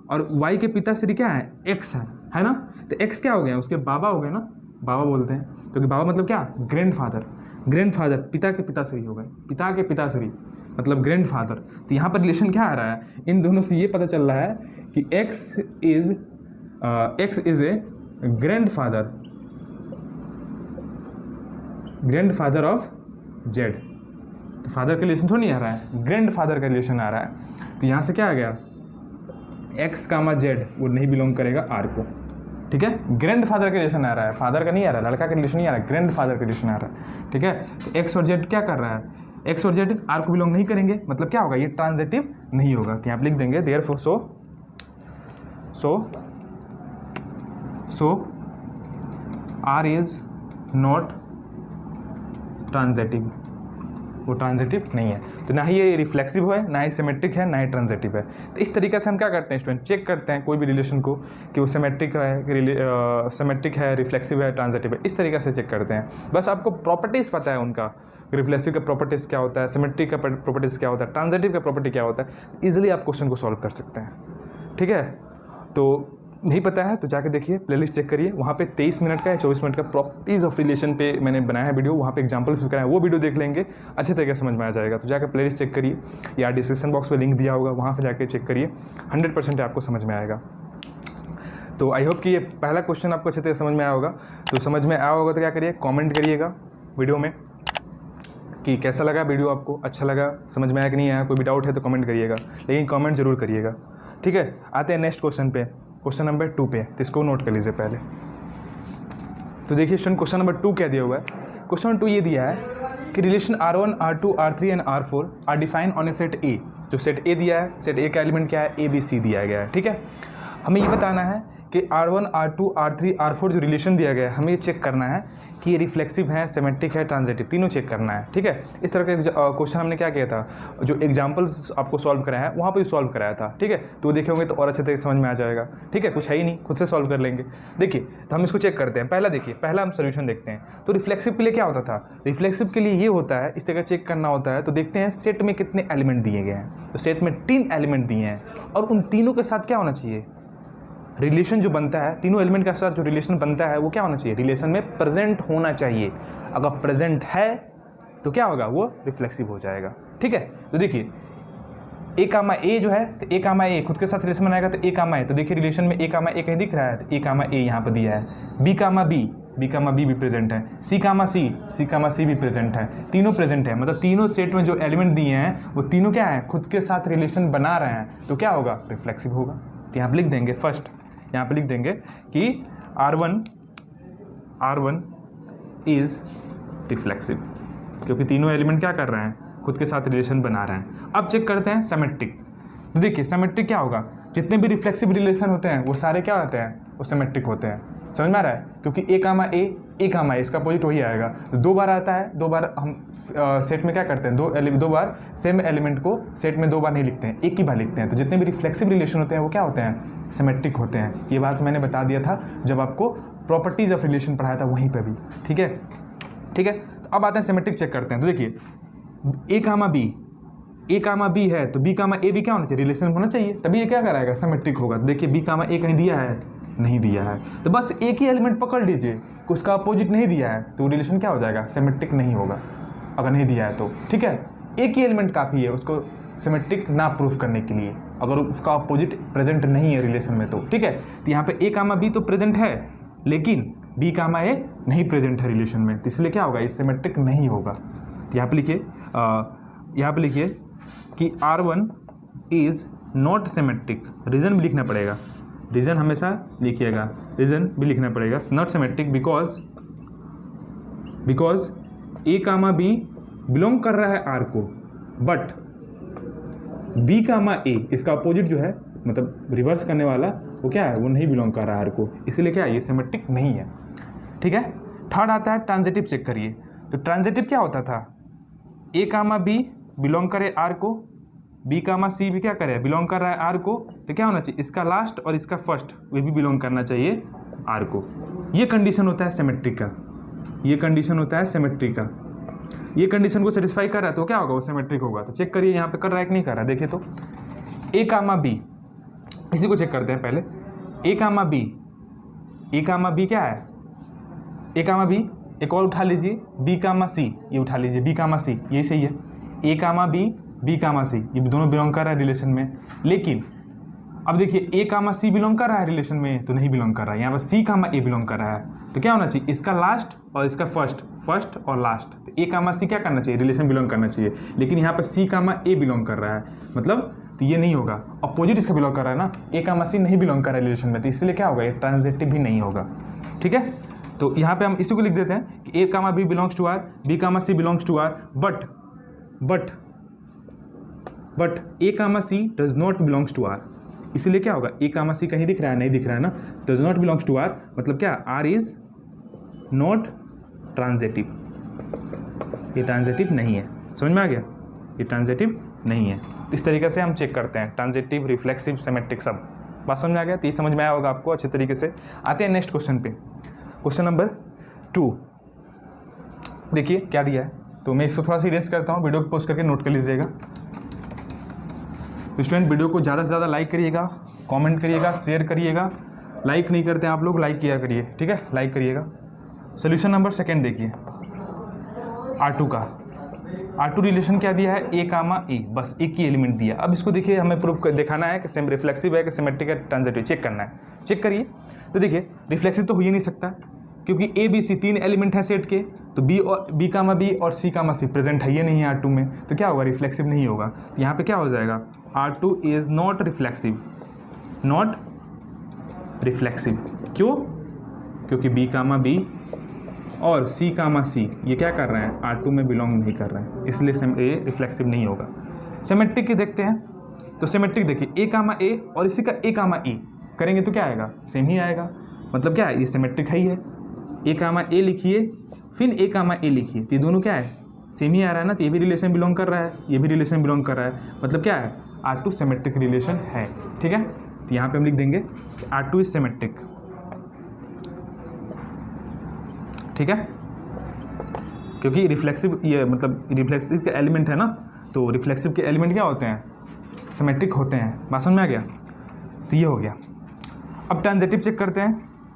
और वाई के पिताश्री क्या है, एक्स है ना। तो एक्स क्या हो गया, उसके बाबा हो गए ना, बाबा बोलते हैं, क्योंकि बाबा मतलब क्या, ग्रैंडफादर, ग्रैंडफादर पिता के पिताश्री हो गए, पिता के पिताश्री मतलब ग्रैंडफादर। तो यहाँ पर रिलेशन क्या आ रहा है, इन दोनों से ये पता चल रहा है कि X is A grandfather of Z. तो फादर का रिलेशन थोड़ी नहीं आ रहा है, ग्रैंडफादर का रिलेशन आ रहा है। तो यहाँ से क्या आ गया, एक्स कामा जेड वो नहीं बिलोंग करेगा आर को। ठीक है, ग्रैंडफादर का रिलेशन आ रहा है, फादर का नहीं आ रहा है, लड़का का रिलेशन नहीं आ रहा है, ग्रैंडफादर का रिलेशन आ रहा है। ठीक है, तो एक्स और जेड क्या कर रहा है, एक्स और जेड आर को बिलोंग नहीं करेंगे, मतलब क्या होगा, ये ट्रांजिटिव नहीं होगा। तो यहाँ पे लिख देंगे therefore so R is not transitive, वो ट्रांजिटिव नहीं है। तो ना ही ये रिफ्लेक्सिव है, ना ही सिमेट्रिक है, ना ही ट्रांजिटिव है। तो इस तरीके से हम क्या करते हैं स्टूडेंट, चेक करते हैं कोई भी रिलेशन को कि वो सिमेट्रिक है, रिफ्लेक्सिव है, ट्रांजिटिव है, इस तरीके से चेक करते हैं। बस आपको प्रॉपर्टीज़ पता है उनका, रिफ्लेक्सिव का प्रॉपर्टीज़ क्या होता है, सिमेट्रिक का प्रॉपर्टीज़ क्या होता है, ट्रांजिटिव का प्रॉपर्टी क्या होता है, ईजिली आप क्वेश्चन को सॉल्व कर सकते हैं। ठीक है, तो नहीं पता है तो जाके देखिए, प्लेलिस्ट चेक करिए, वहाँ पे 23 मिनट का या 24 मिनट का प्रॉपर्टीज़ ऑफ रिलेशन पे मैंने बनाया है वीडियो, वहाँ पे एग्जांपल फिर कराया, वो वीडियो देख लेंगे, अच्छे तरीके से समझ में आ जाएगा। तो जाकर प्लेलिस्ट चेक करिए, या डिस्क्रिप्शन बॉक्स में लिंक दिया होगा, वहाँ पर जाके चेक करिए, 100% आपको समझ में आएगा। तो आई होप कि ये पहला क्वेश्चन आपको अच्छे तरह समझ में आया होगा। तो समझ में आया होगा तो क्या करिए, कॉमेंट करिएगा वीडियो में कि कैसा लगा वीडियो, आपको अच्छा लगा, समझ में आया कि नहीं आया, कोई भी डाउट है तो कमेंट करिएगा, लेकिन कमेंट जरूर करिएगा। ठीक है, आते हैं नेक्स्ट क्वेश्चन पे, क्वेश्चन नंबर 2 पे, तो इसको नोट कर लीजिए पहले। तो देखिए स्टूडेंट, क्वेश्चन नंबर 2 क्या दिया हुआ है, क्वेश्चन नंबर 2 ये दिया है कि relation R1, R2, R3 and R4 are define on a set A. जो सेट ए दिया है, सेट ए का एलिमेंट क्या है, ABC दिया गया है। ठीक है, हमें ये बताना है कि R1, R2, R3, R4 जो रिलेशन दिया गया है, हमें ये चेक करना है कि ये रिफ्लेक्सिव है, सिमेट्रिक है, ट्रांजिटिव, तीनों चेक करना है। ठीक है, इस तरह का क्वेश्चन हमने क्या किया था, जो एग्जांपल्स आपको सॉल्व कराया है वहाँ पर भी सॉल्व कराया था। ठीक है, तो देखे होंगे तो और अच्छे तरीके से समझ में आ जाएगा। ठीक है, कुछ है ही नहीं, खुद से सॉल्व कर लेंगे। देखिए, तो हम इसको चेक करते हैं। पहला देखिए, पहला हम सोल्यूशन देखते हैं। तो रिफ्लेक्सिव के लिए क्या होता था, रिफ्लेक्सिव के लिए ये होता है, इस तरह चेक करना होता है। तो देखते हैं सेट में कितने एलिमेंट दिए गए हैं। तो सेट में 3 एलिमेंट दिए हैं, और उन तीनों के साथ क्या होना चाहिए, रिलेशन जो बनता है, तीनों एलिमेंट के साथ जो रिलेशन बनता है वो क्या होना चाहिए, रिलेशन में प्रेजेंट होना चाहिए। अगर प्रेजेंट है तो क्या होगा, वो रिफ्लेक्सिव हो जाएगा। ठीक है, तो देखिए ए कामा ए जो है, तो ए कामा ए खुद के साथ रिलेशन बनाएगा, तो ए कामा ए, तो देखिए रिलेशन में ए कामा ए कहीं दिख रहा है, तो ए कामा ए यहाँ पर दिया है। बी कामा बी भी प्रेजेंट है। सी कामा सी भी प्रेजेंट है। तीनों प्रेजेंट है, मतलब तीनों सेट में जो एलिमेंट दिए हैं वो तीनों क्या है, खुद के साथ रिलेशन बना रहे हैं, तो क्या होगा, रिफ्लेक्सिव होगा। तो यहाँ पर लिख देंगे, फर्स्ट यहाँ पे लिख देंगे कि R1 इज रिफ्लेक्सिव, क्योंकि तीनों एलिमेंट क्या कर रहे हैं, खुद के साथ रिलेशन बना रहे हैं। अब चेक करते हैं सिमेट्रिक। तो देखिए सिमेट्रिक क्या होगा, जितने भी रिफ्लेक्सिव रिलेशन होते हैं वो सारे क्या होते हैं, वो सिमेट्रिक होते हैं। समझ में आ रहा है, क्योंकि ए कामा ए इसका अपोजिट वही आएगा। 2 बार आता है, 2 बार हम सेट में क्या करते हैं, 2 बार सेम एलिमेंट को सेट में 2 बार नहीं लिखते हैं, एक ही बार लिखते हैं। तो जितने भी रिफ्लेक्सिव रिलेशन होते हैं वो क्या होते हैं, सिमेट्रिक होते हैं। ये बात मैंने बता दिया था जब आपको प्रॉपर्टीज ऑफ रिलेशन पढ़ाया था वहीं पर भी। ठीक है, ठीक है, तो अब आते हैं सिमेट्रिक चेक करते हैं। तो देखिए ए कामा बी है, तो बी कामा ए भी क्या होना चाहिए, रिलेशन होना चाहिए, तभी ये क्या कराएगा, सिमेट्रिक होगा। देखिए बी कामा ए कहीं दिया है, नहीं दिया है, तो बस एक ही एलिमेंट पकड़ लीजिए, उसका अपोजिट नहीं दिया है, तो रिलेशन क्या हो जाएगा, सिमेट्रिक नहीं होगा, अगर नहीं दिया है तो। ठीक है, एक ही एलिमेंट काफ़ी है उसको सिमेट्रिक ना प्रूफ करने के लिए, अगर उसका अपोजिट प्रेजेंट नहीं है रिलेशन में तो। ठीक है, तो यहाँ पे ए कामा बी तो प्रेजेंट है, लेकिन बी कामा ए नहीं प्रेजेंट है रिलेशन में, तो इसलिए क्या होगा, ये सिमेट्रिक नहीं होगा। तो यहाँ पे लिखिए कि R1 is not symmetric, reason भी लिखना पड़ेगा, रीज़न हमेशा लिखिएगा, रीज़न भी लिखना पड़ेगा, not symmetric because A comma B belong कर रहा है R को, बट बी कामा ए इसका अपोजिट जो है, मतलब रिवर्स करने वाला, वो क्या है, वो नहीं बिलोंग कर रहा है R को, इसलिए क्या है, ये सिमेट्रिक नहीं है। ठीक है, थर्ड आता है ट्रांजिटिव चेक करिए। तो ट्रांजिटिव क्या होता था, ए कामा बी बिलोंग करे R को, बी कामा सी भी क्या करे, बिलोंग कर रहा है आर को, तो क्या होना चाहिए, इसका लास्ट और इसका फर्स्ट वे भी बिलोंग करना चाहिए आर को। ये कंडीशन होता है सिमेट्री का, ये कंडीशन होता है सिमेट्री का। ये कंडीशन को सेटिस्फाई कर रहा है तो क्या होगा, वो सिमेट्रिक होगा। तो चेक करिए यहाँ पे कर रहा है कि नहीं कर रहा है। देखिए तो ए कामा बी, इसी को चेक करते हैं पहले। ए कामा बी, ए कामा बी क्या है, ए कामा बी, एक और उठा लीजिए बी कामा सी, ये उठा लीजिए बी कामा सी, यही सही है। ए कामा बी कामा सी, ये दोनों बिलोंग कर रहा है रिलेशन में। लेकिन अब देखिए ए कामा सी बिलोंग कर रहा है रिलेशन में, तो नहीं बिलोंग कर रहा है। यहाँ पर सी कामा ए बिलोंग कर रहा है, तो क्या होना चाहिए, इसका लास्ट और इसका फर्स्ट, फर्स्ट और लास्ट। तो ए कामा सी क्या करना चाहिए, रिलेशन बिलोंग करना चाहिए। लेकिन यहाँ पर सी कामा ए बिलोंग कर रहा है, मतलब तो ये नहीं होगा। अपोजिट इसका बिलोंग कर रहा है ना, ए कामा सी नहीं बिलोंग कर रहा है रिलेशन में, तो इसलिए क्या होगा, ये ट्रांजिटिव भी नहीं होगा। ठीक है, तो यहाँ पे हम इसी को लिख देते हैं कि A comma B belongs to R, B comma C belongs to R, but A comma C does not belongs to R. इसलिए क्या होगा, ए कामा सी कहीं दिख रहा है, नहीं दिख रहा है ना, does not belongs to R, मतलब क्या, आर इज नॉट ट्रांजिटिव, ये ट्रांजिटिव नहीं है। समझ में आ गया, ये ट्रांजिटिव नहीं है। इस तरीके से हम चेक करते हैं ट्रांजिटिव, रिफ्लेक्सिव, सिमेट्रिक, सब बात समझ में आ गया। तो ये समझ में आया होगा आपको अच्छे तरीके से। आते हैं नेक्स्ट क्वेश्चन पे, क्वेश्चन नंबर 2। देखिए क्या दिया है, तो मैं इसको थोड़ा सा इरेज करता हूँ, वीडियो को पोस्ट करके नोट कर लीजिएगा। तो स्टूडेंट वीडियो को ज़्यादा से ज़्यादा लाइक करिएगा, कमेंट करिएगा, शेयर करिएगा। लाइक नहीं करते हैं आप लोग, लाइक किया करिए, ठीक है, लाइक करिएगा। सोल्यूशन नंबर 2 देखिए, R2 का। R2 रिलेशन क्या दिया है, ए कामा ए, बस एक ही एलिमेंट दिया। अब इसको देखिए, हमें प्रूफ कर दिखाना है कि सेम रिफ्लेक्सिव है कि सिमेट्रिक है, ट्रांजिटिव, चेक करना है। चेक करिए, तो देखिए रिफ्लेक्सिव तो हो ही नहीं सकता, क्योंकि ए बी सी 3 एलिमेंट है सेट के, तो बी कामा बी और सी कामा सी प्रेजेंट है, ये नहीं है R2 में, तो क्या होगा, रिफ्लेक्सिव नहीं होगा। तो यहाँ पे क्या हो जाएगा, R2 is not reflexive, not reflexive. क्यों, क्योंकि बी कामा बी और सी कामा सी ये क्या कर रहे हैं, R2 में बिलोंग नहीं कर रहे हैं, इसलिए ए रिफ्लेक्सिव नहीं होगा। सिमेट्रिक की देखते हैं, तो सिमेट्रिक देखिए ए कामा ए और इसी का ए कामा ई करेंगे तो क्या आएगा, सेम ही आएगा। मतलब क्या है, ये सिमेट्रिक है ही है। ए कामा ए लिखिए, फिर ए कामा ए लिखिए, तो ये दोनों क्या है, सेम ही आ रहा है ना, तो ये भी रिलेशन बिलोंग कर रहा है, ये भी रिलेशन बिलोंग कर रहा है, मतलब क्या है, R2 सिमेट्रिक रिलेशन है। ठीक है, तो यहाँ पे हम लिख देंगे R2 इज सिमेट्रिक। ठीक है, क्योंकि रिफ्लेक्सिव, ये मतलब रिफ्लेक्सिव के एलिमेंट है ना, तो रिफ्लेक्सिव के एलिमेंट क्या होते हैं, सिमेट्रिक होते हैं। बात समझ में आ गया, तो ये हो गया। अब ट्रांजिटिव चेक करते हैं,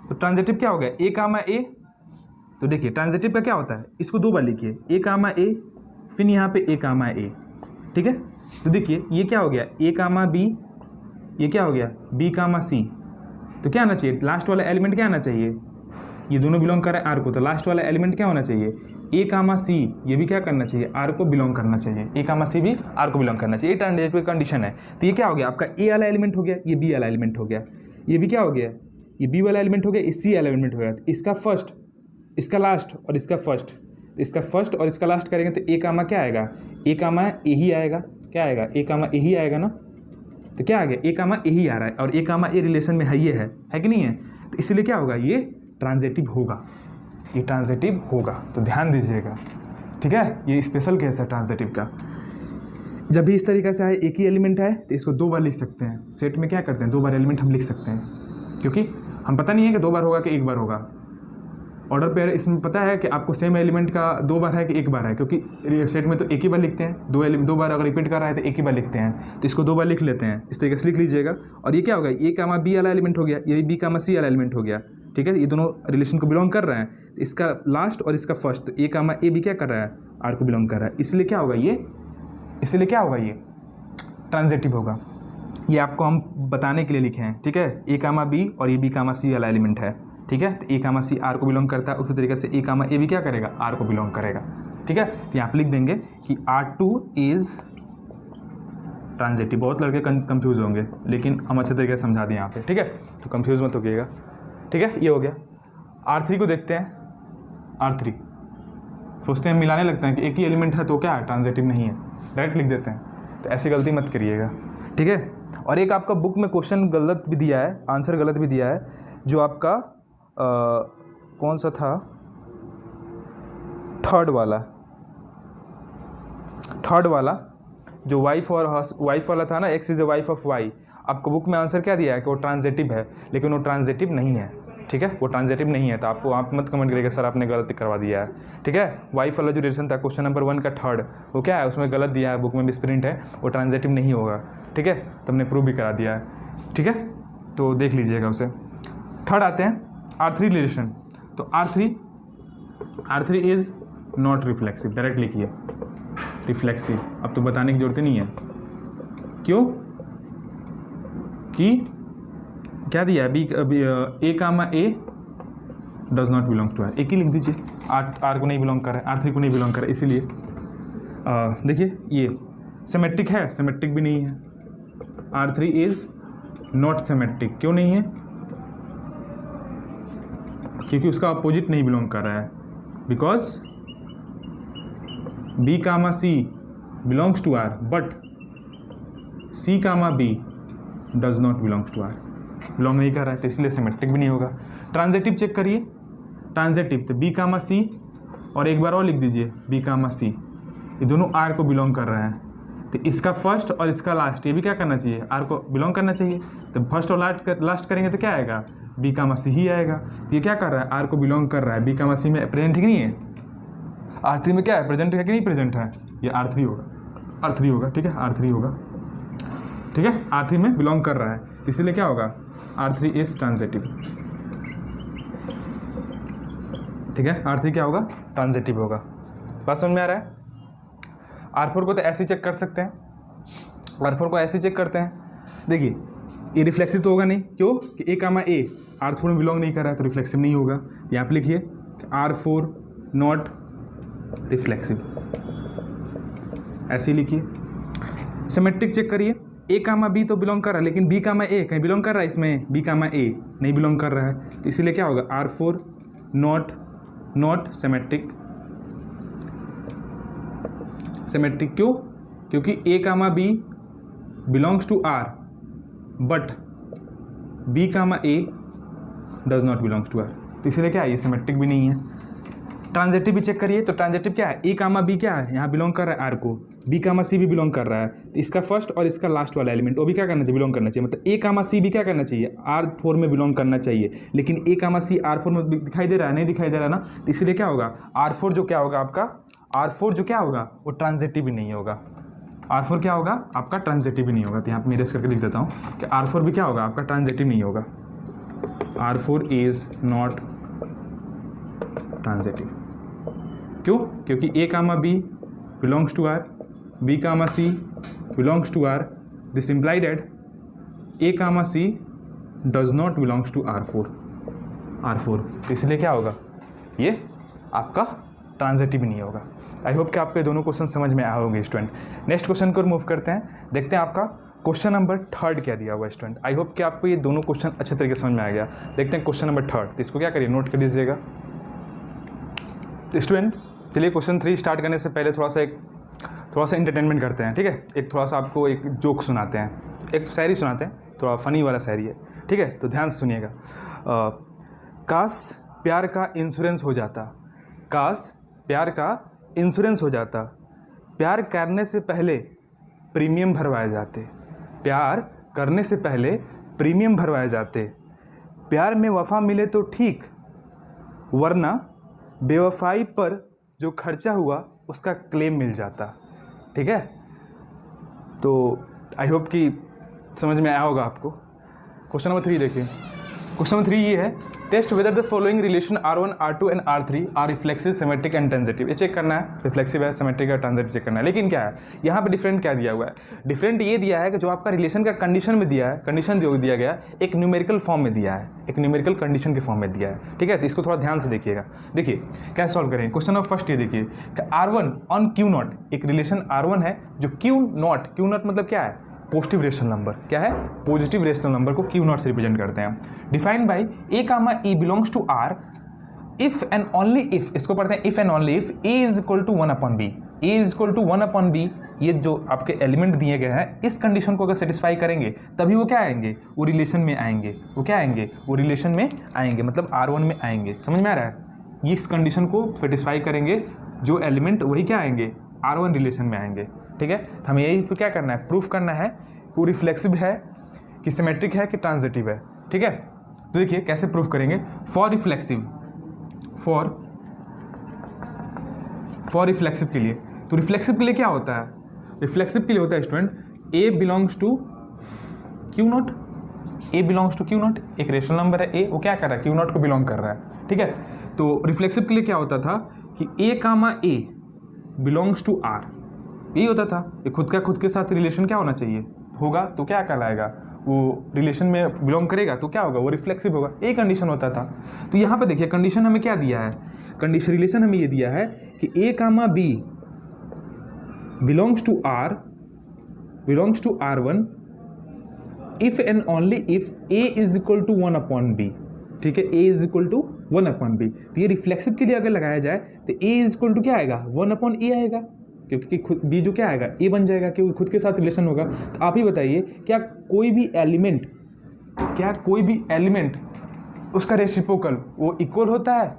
तो ट्रांजिटिव क्या हो गया, ए कामा ए। तो देखिए ट्रांजिटिव का क्या होता है, इसको 2 बार लिखिए, ए कामा ए, फिर यहाँ पे ए कामा ए। ठीक है, तो देखिए ये क्या हो गया, ए कामा बी, ये क्या हो गया, बी कामा सी। तो क्या आना चाहिए, लास्ट वाला एलिमेंट क्या आना चाहिए, ये दोनों बिलोंग कर रहे हैं आर को, तो लास्ट वाला एलिमेंट क्या होना चाहिए, ए कामा सी, ये भी क्या करना चाहिए, आर को बिलोंग करना चाहिए, ए कामा सी भी आर को बिलोंग करना चाहिए। ये ट्रांजिटिव कंडीशन है। तो ये क्या हो गया, आपका ए वाला एलिमेंट हो गया, ये बी वाला एलिमेंट हो गया, ये भी क्या हो गया, ये बी वाला एलिमेंट हो गया, ये सी वाला एलिमेंट हो गया। तो इसका फर्स्ट, इसका लास्ट और इसका फर्स्ट, तो इसका फर्स्ट और इसका लास्ट करेंगे तो ए कामा क्या आएगा, ए कामा ए ही आएगा, क्या आएगा, ए कामा ए ही आएगा ना। तो क्या आ गया, ए कामा ए ही आ रहा है, और ए कामा ए रिलेशन में है, ये है कि नहीं है, तो इसलिए क्या होगा, ये ट्रांजिटिव होगा, ये ट्रांजिटिव होगा। तो ध्यान दीजिएगा, ठीक है, ये स्पेशल केस है ट्रांजिटिव का। जब भी इस तरीके से आए, एक ही एलिमेंट है तो इसको 2 बार लिख सकते हैं। सेट में क्या करते हैं, 2 बार एलिमेंट हम लिख सकते हैं, क्योंकि हम पता नहीं है कि 2 बार होगा कि 1 बार होगा। ऑर्डर पेयर इसमें पता है कि आपको सेम एलिमेंट का 2 बार है कि 1 बार है, क्योंकि सेट में तो एक ही बार लिखते हैं, 2 बार अगर रिपीट कर रहा है तो एक ही बार लिखते हैं, तो इसको 2 बार लिख लेते हैं। इस तरीके से लिख लीजिएगा। और ये क्या होगा, ए कामा बी वाला एलिमेंट हो गया, ये बी कामा सी वाला एलिमेंट हो गया। ठीक है, ये दोनों रिलेशन को बिलोंग कर रहे हैं, तो इसका लास्ट और इसका फर्स्ट, तो ए कामा ए भी क्या कर रहा है, आर को बिलोंग कर रहा है, इसलिए क्या होगा ये, इसलिए क्या होगा, ये ट्रांजिटिव होगा। ये आपको हम बताने के लिए लिखे हैं। ठीक है, ए कामा बी और ये बी कामा सी वाला एलिमेंट है। ठीक है, तो ए कामा सी आर को बिलोंग करता है, उसी तरीके से ए कामा ए भी क्या करेगा, आर को बिलोंग करेगा। ठीक है, तो यहाँ पे लिख देंगे कि R2 इज ट्रांजिटिव। बहुत लड़के कंफ्यूज होंगे, लेकिन हम अच्छे तरीके से समझा दें यहाँ पे। ठीक है, तो कंफ्यूज मत होइएगा। ठीक है, ये हो गया। R3 को देखते हैं। R3 सोचते हैं, मिलाने लगते हैं कि एक ही एलिमेंट है तो क्या है, ट्रांजिटिव नहीं है, डायरेक्ट लिख देते हैं। तो ऐसी गलती मत करिएगा। ठीक है, और एक आपका बुक में क्वेश्चन गलत भी दिया है, आंसर गलत भी दिया है, जो आपका कौन सा था, थर्ड वाला जो वाइफ वाला था ना, X is a wife of Y, आपको बुक में आंसर क्या दिया है कि वो ट्रांजिटिव है, लेकिन वो ट्रांजिटिव नहीं है, ठीक है, वो ट्रांजिटिव नहीं है। तो आपको आप मत कमेंट करिएगा सर आपने गलत करवा दिया है, ठीक है। वाइफ वाला जो रिलेशन था क्वेश्चन नंबर 1 का थर्ड, वो क्या है, उसमें गलत दिया है, बुक में मिसप्रिंट है, वो ट्रांजिटिव नहीं होगा, ठीक है। तो हमने प्रूव भी करा दिया है, ठीक है, तो देख लीजिएगा उसे। थर्ड आते हैं R3 रिलेशन। तो R3 is not reflexive, direct लिखिए रिफ्लेक्सिव, अब तो बताने की जरूरत नहीं है। क्यों? कि क्या दिया है, A comma A does not belong to R, एक ही लिख दीजिए, आर को नहीं बिलोंग कर रहा है, R3 को नहीं बिलोंग कर रहा है, इसीलिए देखिए ये सिमेट्रिक है, सिमेट्रिक भी नहीं है, R3 इज नॉट सिमेट्रिक। क्यों नहीं है? क्योंकि उसका अपोजिट नहीं बिलोंग कर रहा है, because B comma C belongs to R but C comma B does not belongs to R, belong नहीं कर रहा है, तो इसलिए सिमेट्रिक भी नहीं होगा। ट्रांजिटिव चेक करिए, ट्रांजिटिव तो B कामा C और एक बार और लिख दीजिए B कामा C, ये दोनों R को बिलोंग कर रहे हैं, तो इसका फर्स्ट और इसका लास्ट ये भी क्या करना चाहिए, R को बिलोंग करना चाहिए। तो फर्स्ट और लास्ट करेंगे तो क्या आएगा, B कामा C ही आएगा। तो ये क्या कर रहा है, R को बिलोंग कर रहा है, B कामा C में प्रेजेंट है कि नहीं है, R3 में क्या है, प्रेजेंट है कि नहीं प्रेजेंट है, ये R3 होगा, ठीक है, R3 होगा, ठीक है, R3 में बिलोंग कर रहा है, इसीलिए क्या होगा, R3 इज ट्रांजिटिव, ठीक है, R3 क्या होगा, ट्रांजिटिव होगा। बात समझ में आ रहा है? R4 को तो ऐसे चेक कर सकते हैं, R4 को ऐसे चेक करते हैं, देखिए ये रिफ्लेक्सिव तो होगा नहीं, क्यों कि A कामा A R4 में बिलोंग नहीं कर रहा है, तो रिफ्लेक्सिव नहीं होगा। यहाँ पे लिखिए R4 नॉट रिफ्लेक्सिव, ऐसे ही लिखिए। सिमेट्रिक चेक करिए, A कामा B तो बिलोंग कर रहा है, लेकिन B कामा A कहीं बिलोंग कर रहा है, इसमें B कामा A नहीं बिलोंग कर रहा है, तो इसीलिए क्या होगा, R4 नॉट सिमेट्रिक। सिमेट्रिक क्यों? क्योंकि A comma B belongs to R but B comma A does not belongs to R, तो इसीलिए क्या है, ये सिमेट्रिक भी नहीं है। ट्रांजिटिव भी चेक करिए, तो ट्रांजिटिव क्या है, A कामा B क्या है, यहाँ बिलोंग कर रहा है R को, B कामा C भी बिलोंग कर रहा है, तो इसका फर्स्ट और इसका लास्ट वाला एलिमेंट वो भी क्या करना चाहिए, बिलोंग करना चाहिए, मतलब A कामा C भी क्या करना चाहिए, R4 में बिलोंग करना चाहिए, लेकिन A कामा C R4 में दिखाई दे रहा है, नहीं दिखाई दे रहा ना, तो इसलिए क्या होगा, R4 जो क्या होगा आपका, R4 जो क्या होगा, वो ट्रांजिटिव भी नहीं होगा, R4 क्या होगा आपका, ट्रांजिटिव भी नहीं होगा। तो यहाँ पर मैं इरेज करके लिख देता हूँ कि R4 भी क्या होगा आपका, ट्रांजिटिव नहीं होगा, R4 इज नॉट ट्रांजिटिव। क्यों? क्योंकि A comma B belongs to R, B comma C belongs to R, this imply that A comma C does not belongs to R4, इसलिए क्या होगा, ये आपका ट्रांजिटिव नहीं होगा। आई होप कि आपको ये दोनों क्वेश्चन समझ में आए होंगे स्टूडेंट। नेक्स्ट क्वेश्चन को मूव करते हैं, देखते हैं आपका क्वेश्चन नंबर 3 क्या दिया हुआ है स्टूडेंट। आई होप कि आपको ये दोनों क्वेश्चन अच्छे तरीके से समझ में आ गया। देखते हैं क्वेश्चन नंबर 3, तो इसको क्या करिए, नोट कर दीजिएगा स्टूडेंट। चलिए क्वेश्चन 3 स्टार्ट करने से पहले थोड़ा सा इंटरटेनमेंट करते हैं, ठीक है। एक थोड़ा सा आपको एक जोक सुनाते हैं, एक शायरी सुनाते हैं, थोड़ा फनी वाला शायरी है, ठीक है, तो ध्यान से सुनिएगा। काश प्यार का इंश्योरेंस हो जाता, काश प्यार का इंश्योरेंस हो जाता, प्यार करने से पहले प्रीमियम भरवाए जाते, प्यार करने से पहले प्रीमियम भरवाए जाते, प्यार में वफा मिले तो ठीक, वरना बेवफाई पर जो खर्चा हुआ उसका क्लेम मिल जाता, ठीक है। तो आई होप कि समझ में आया होगा आपको। क्वेश्चन नंबर 3 देखिए, क्वेश्चन नंबर 3 ये है, test whether the following relation R1, R2 and R3 are reflexive, symmetric and transitive. ये चेक करना है, रिफ्लेक्सिव है, सिमेट्रिक है, ट्रांजिटिव चेक करना है। लेकिन क्या है यहाँ पे डिफरेंट क्या दिया हुआ है, डिफरेंट ये दिया है कि जो आपका रिलेशन का कंडीशन में दिया है, कंडीशन जो दिया गया एक न्यूमेरिकल फॉर्म में दिया है, एक न्यूमेरिकल कंडीशन के फॉर्म में दिया है, ठीक है। तो इसको थोड़ा ध्यान से देखिएगा। देखिए क्या सॉल्व करेंगे, क्वेश्चन नंबर फर्स्ट ये देखिए कि R1 ऑन Q0, एक रिलेशन R1 है जो Q0 मतलब क्या है, पॉजिटिव रेशनल नंबर, क्या है, पॉजिटिव रेशनल नंबर को Q0 से रिप्रेजेंट करते हैं। Defined by A comma E belongs to R if and only if, इसको पढ़ते हैं if and only if A is equal to 1/B, A is equal to 1/B। ये जो आपके एलिमेंट दिए गए हैं, इस कंडीशन को अगर सेटिस्फाई करेंगे तभी वो क्या आएंगे, वो रिलेशन में आएंगे, वो क्या आएंगे, वो रिलेशन में आएंगे, मतलब R1 में आएंगे। समझ में आ रहा है, ये इस कंडीशन को सेटिस्फाई करेंगे जो एलिमेंट, वही क्या आएंगे, R1 रिलेशन में आएंगे, ठीक है। तो हमें यही क्या करना है, प्रूफ करना है कि वो रिफ्लेक्सिव है कि सिमेट्रिक है कि ट्रांजिटिव है, ठीक है। तो देखिए कैसे प्रूफ करेंगे। फॉर रिफ्लेक्सिव के लिए, तो रिफ्लेक्सिव के लिए क्या होता है, रिफ्लेक्सिव के लिए होता है student A belongs to Q not, A belongs to Q not, एक रेशनल नंबर है ए, वो क्या कर रहा है, क्यू नॉट को बिलोंग कर रहा है, ठीक है। तो रिफ्लेक्सिव के लिए क्या होता था कि A comma A belongs to are, यही होता था। ये खुद के साथ रिलेशन क्या होना चाहिए, होगा तो क्या कहलाएगा, वो रिलेशन में बिलोंग करेगा तो क्या होगा, वो रिफ्लेक्सिव होगा, एक कंडीशन होता था। तो यहाँ पे देखिए कंडीशन हमें क्या दिया है, कंडीशन रिलेशन हमें ये दिया है कि A comma B belongs to R1 if and only if A is equal to 1/b, ठीक है, ए इज इक्वल टू 1/b। तो ये रिफ्लेक्सिव के लिए अगर लगाया जाए तो ए इज इक्वल टू क्या आएगा, 1/a आएगा, क्योंकि खुद बी जो क्या आएगा, ए बन जाएगा, क्योंकि खुद के साथ रिलेशन होगा। तो आप ही बताइए क्या कोई भी एलिमेंट उसका रेसिप्रोकल वो इक्वल होता है,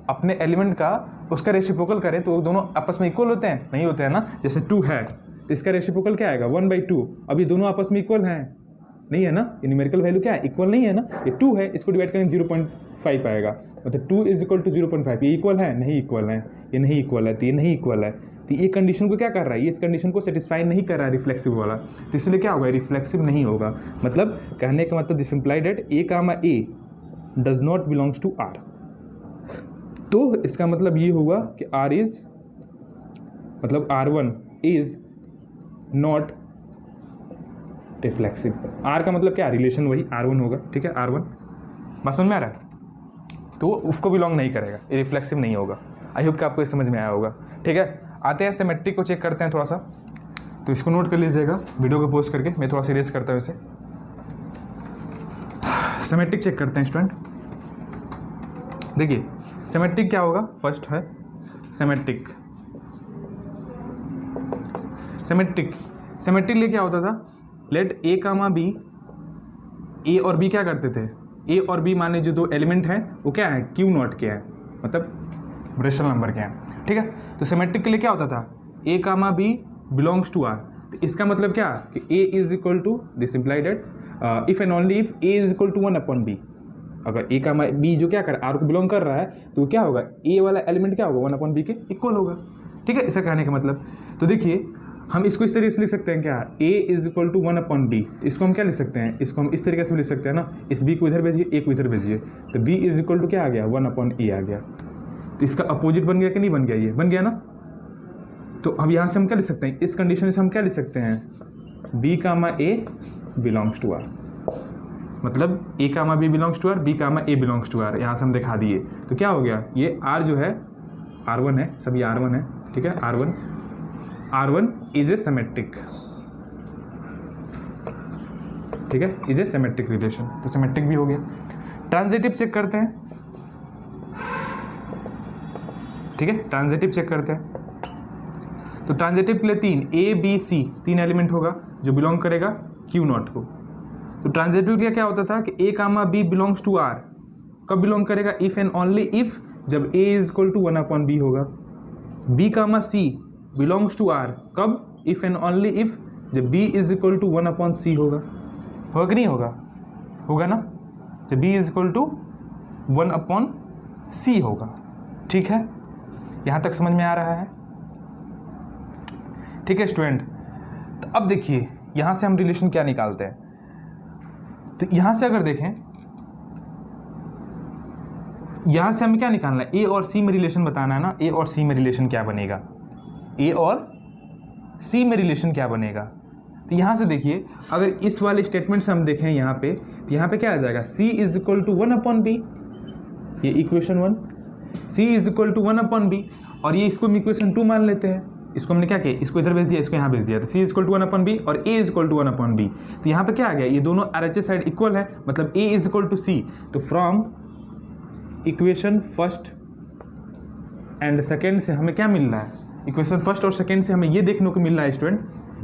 अपने एलिमेंट का उसका रेसिप्रोकल करें तो दोनों आपस में इक्वल होते हैं, नहीं होते हैं ना। जैसे 2 है तो इसका रेसिप्रोकल क्या आएगा, 1/2। अब ये दोनों आपस में इक्वल हैं, नहीं है ना, ये न्यूमेरिकल वैल्यू क्या है, इक्वल नहीं है ना। ये 2 है, इसको डिवाइड करेंगे 0.5 आएगा, मतलब 2 इज इक्वल टू 0.5। ये इक्वल है, नहीं इक्वल है, ये नहीं इक्वल है, तो ये नहीं इक्वल है। तो ये कंडीशन को क्या कर रहा है, ये इस कंडीशन को सेटिस्फाई नहीं कर रहा है रिफ्लेक्सिव वाला, तो इसलिए क्या होगा, रिफ्लेक्सिव नहीं होगा। मतलब कहने का मतलब this imply that A comma A does not belongs to R. तो इसका मतलब ये होगा कि आर इज, मतलब R1 is not reflexive. Are का मतलब क्या, रिलेशन वही R1 होगा, ठीक है, R1 बात समझ में आ रहा है। तो उसको बिलोंग नहीं करेगा, ये रिफ्लेक्सिव नहीं होगा। आई होप कि आपको ये समझ में आया होगा, ठीक है। आते हैं सिमेट्रिक को चेक करते हैं थोड़ा सा, तो इसको नोट कर लीजिएगा वीडियो को पोस्ट करके, मैं थोड़ा सा इरेज करता हूँ इसे। सिमेट्रिक चेक करते हैं स्टूडेंट। देखिए सिमेट्रिक क्या होगा, फर्स्ट है सिमेट्रिक लिए क्या होता था, लेट ए कामा बी, ए और बी क्या करते थे, ए और बी मान लीजिए दो एलिमेंट हैं, वो क्या है, क्यू नॉट के हैं, मतलब रेशनल नंबर के हैं, ठीक है। तो सिमेट्रिक के लिए क्या होता था, A comma B belongs to R. तो इसका मतलब क्या कि A is equal to, this implied that if and only if A is equal to 1/b। अगर ए कामा बी जो क्या कर आर को बिलोंग कर रहा है तो क्या होगा, ए वाला एलिमेंट क्या होगा, 1/b के इक्वल होगा, ठीक है। ऐसा कहने का मतलब, तो देखिए हम इसको इस तरीके से लिख सकते हैं क्या, a is equal to 1/b। इसको हम क्या लिख सकते हैं, इसको हम इस तरीके से लिख सकते हैं ना, इस b को इधर भेजिए, a को इधर भेजिए, तो b इज इक्वल टू क्या आ गया, 1/a आ गया। तो इसका अपोजिट बन गया कि नहीं बन गया, ये बन गया ना। तो अब यहाँ से हम क्या लिख सकते हैं, इस कंडीशन से हम क्या लिख सकते हैं, b comma a belongs to r, मतलब a comma b belongs to r, b comma a belongs to r। यहाँ से हम दिखा दिए, तो क्या हो गया, ये r जो है R1 है, सभी R1 है, ठीक है। R1 इज ए सिमेट्रिक, ठीक है, इज ए सिमेट्रिक रिलेशन, तो सिमेट्रिक भी हो गया। ट्रांजिटिव चेक करते हैं, ठीक है, ट्रांजिटिव चेक करते हैं। तो ट्रांजिटिव के लिए 3 A B C 3 एलिमेंट होगा जो बिलोंग करेगा क्यू नॉट को। तो ट्रांजिटिव के क्या होता था कि A comma B belongs to R, कब बिलोंग करेगा, इफ एंड ओनली इफ जब A is equal to 1/b होगा। B comma C belongs to R, कब, इफ एंड ओनली इफ जब B is equal to 1/c होगा कि नहीं होगा, होगा ना, जब B is equal to 1/c होगा, ठीक है। यहाँ तक समझ में आ रहा है, ठीक है स्टूडेंट। तो अब देखिए यहाँ से हम रिलेशन क्या निकालते हैं, तो यहाँ से अगर देखें, यहाँ से हमें क्या निकालना है, ए और सी में रिलेशन बताना है ना, ए और सी में रिलेशन क्या बनेगा, ए और सी में रिलेशन क्या बनेगा। तो यहाँ से देखिए अगर इस वाले स्टेटमेंट से हम देखें यहाँ पे, तो यहाँ पे क्या आ जाएगा, c is equal to 1/b, ये equation 1, c is equal to 1/b, और ये इसको हम इक्वेशन 2 मान लेते हैं। इसको हमने क्या किया, इसको इधर भेज दिया, इसको यहाँ भेज दिया, तो c is equal to 1/b और a is equal to 1/b। तो यहाँ पे क्या आ गया, ये दोनों RHS साइड इक्वल है, मतलब a is equal to c। तो from equation first and second से हमें क्या मिल रहा है, इक्वेशन फर्स्ट और सेकेंड से हमें ये देखने को मिल रहा है स्टूडेंट,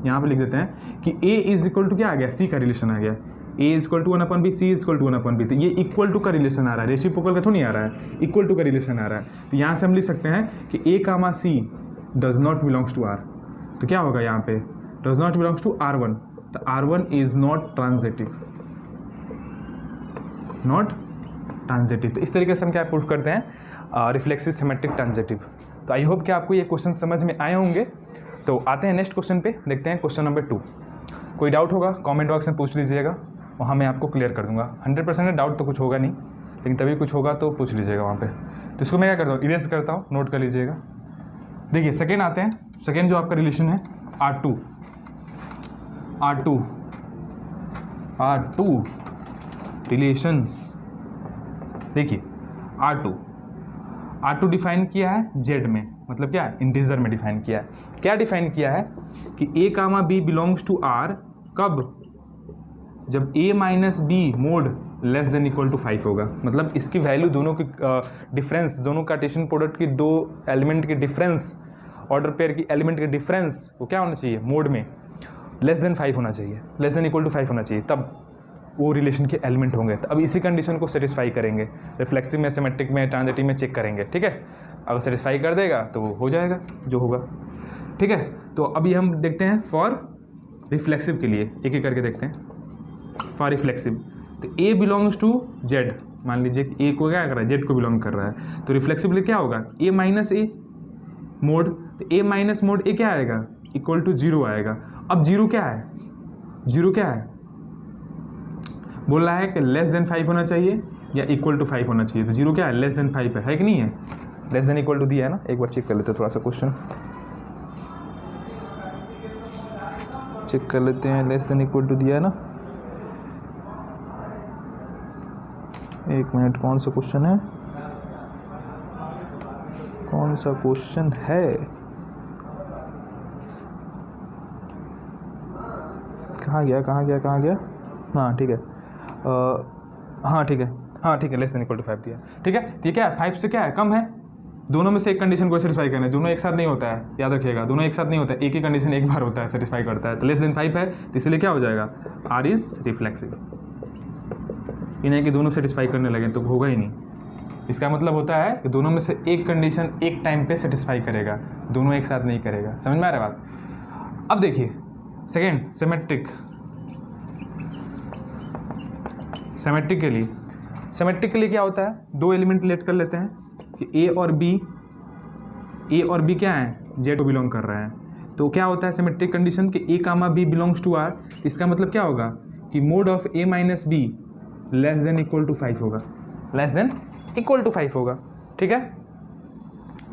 यहाँ पे लिख देते हैं कि a इज इक्वल टू क्या आ गया, c का रिलेशन आ गया, a is equal to 1/b, c is equal to 1/b। तो ये इक्वल टू का रिलेशन आ रहा है, रेसिप्रोकल का तो नहीं आ रहा है, इक्वल टू का रिलेशन आ रहा है। तो यहाँ से हम लिख सकते हैं कि a comma c does not belongs to r, तो क्या होगा यहाँ पे, does not belongs to R1, तो R1 is not transitive, not transitive. तो इस तरीके से हम क्या प्रूफ करते हैं, रिफ्लेक्सिव सिमेट्रिक ट्रांजिटिव। तो आई होप कि आपको ये क्वेश्चन समझ में आए होंगे। तो आते हैं नेक्स्ट क्वेश्चन पे, देखते हैं क्वेश्चन नंबर 2। कोई डाउट होगा कमेंट बॉक्स में पूछ लीजिएगा, वहाँ मैं आपको क्लियर कर दूंगा। 100% डाउट तो कुछ होगा नहीं, लेकिन तभी कुछ होगा तो पूछ लीजिएगा वहाँ पे। तो इसको मैं क्या करता हूँ, इरेज करता हूँ, नोट कर लीजिएगा। देखिए सेकेंड आते हैं, सेकेंड जो आपका रिलेशन है R2 रिलेशन। देखिए R2 डिफाइन किया है जेड में, मतलब क्या इंटीजर में डिफाइन किया है। क्या डिफाइन किया है कि a comma b belongs to R कब, जब a minus B mod less than equal to 5 होगा। मतलब इसकी वैल्यू दोनों की डिफरेंस, दोनों कार्टेशियन प्रोडक्ट की दो एलिमेंट की डिफरेंस, ऑर्डर पेयर की एलिमेंट की डिफरेंस वो क्या होना चाहिए, मोड में लेस देन 5 होना चाहिए, लेस देन इक्वल टू 5 होना चाहिए, तब वो रिलेशन के एलिमेंट होंगे। तो अब इसी कंडीशन को सेटिस्फाई करेंगे, रिफ्लेक्सिव में, सिमेट्रिक में, ट्रांजिटिव में चेक करेंगे। ठीक है, अगर सेटिस्फाई कर देगा तो वो हो जाएगा जो होगा। ठीक है, तो अभी हम देखते हैं फॉर रिफ्लेक्सिव के लिए, एक एक करके देखते हैं। फॉर रिफ्लेक्सिव तो A बिलोंग्स टू Z, मान लीजिए कि A को क्या कर रहा है, Z को बिलोंग कर रहा है, तो रिफ्लेक्सिव के लिए क्या होगा, A माइनस ए मोड, तो A माइनस मोड A क्या आएगा, इक्वल टू 0 आएगा। अब 0 क्या है, 0 क्या है, बोल रहा है कि लेस देन 5 होना चाहिए या इक्वल टू 5 होना चाहिए। तो 0 क्या है, लेस देन 5 है कि नहीं है, लेस देन इक्वल टू दिया है ना। एक बार चेक कर लेते हैं, थोड़ा सा क्वेश्चन चेक कर लेते हैं, लेस देन इक्वल टू दिया है ना। एक मिनट, कौन सा क्वेश्चन है, कौन सा क्वेश्चन है, कहाँ गया। हाँ ठीक है, हाँ ठीक है, लेस देन इक्वल टू 5 दिया। ठीक है, तो ये क्या है, 5 से क्या है, कम है। दोनों में से एक कंडीशन को सेटिस्फाई करना है, दोनों एक साथ नहीं होता है, याद रखिएगा, दोनों एक साथ नहीं होता है, एक ही कंडीशन एक बार होता है, सेटिस्फाई करता है। तो लेस देन 5 है, तो इसलिए क्या हो जाएगा, R इज रिफ्लेक्सिव। इन्हें कि दोनों सेटिस्फाई करने लगे तो होगा ही नहीं। इसका मतलब होता है कि दोनों में से एक कंडीशन एक टाइम पे सेटिस्फाई करेगा, दोनों एक साथ नहीं करेगा। समझ में आ रहा है बात। अब देखिए सेकेंड, सिमेट्रिक के लिए क्या होता है, दो एलिमेंट लेट कर लेते हैं कि A और B क्या है, Z को बिलोंग कर रहा है। तो क्या होता है सिमेट्रिक कंडीशन कि A comma B belongs to R। इसका मतलब क्या होगा कि mod of A minus B less than equal to 5 होगा, लेस देन इक्वल टू 5 होगा। ठीक है,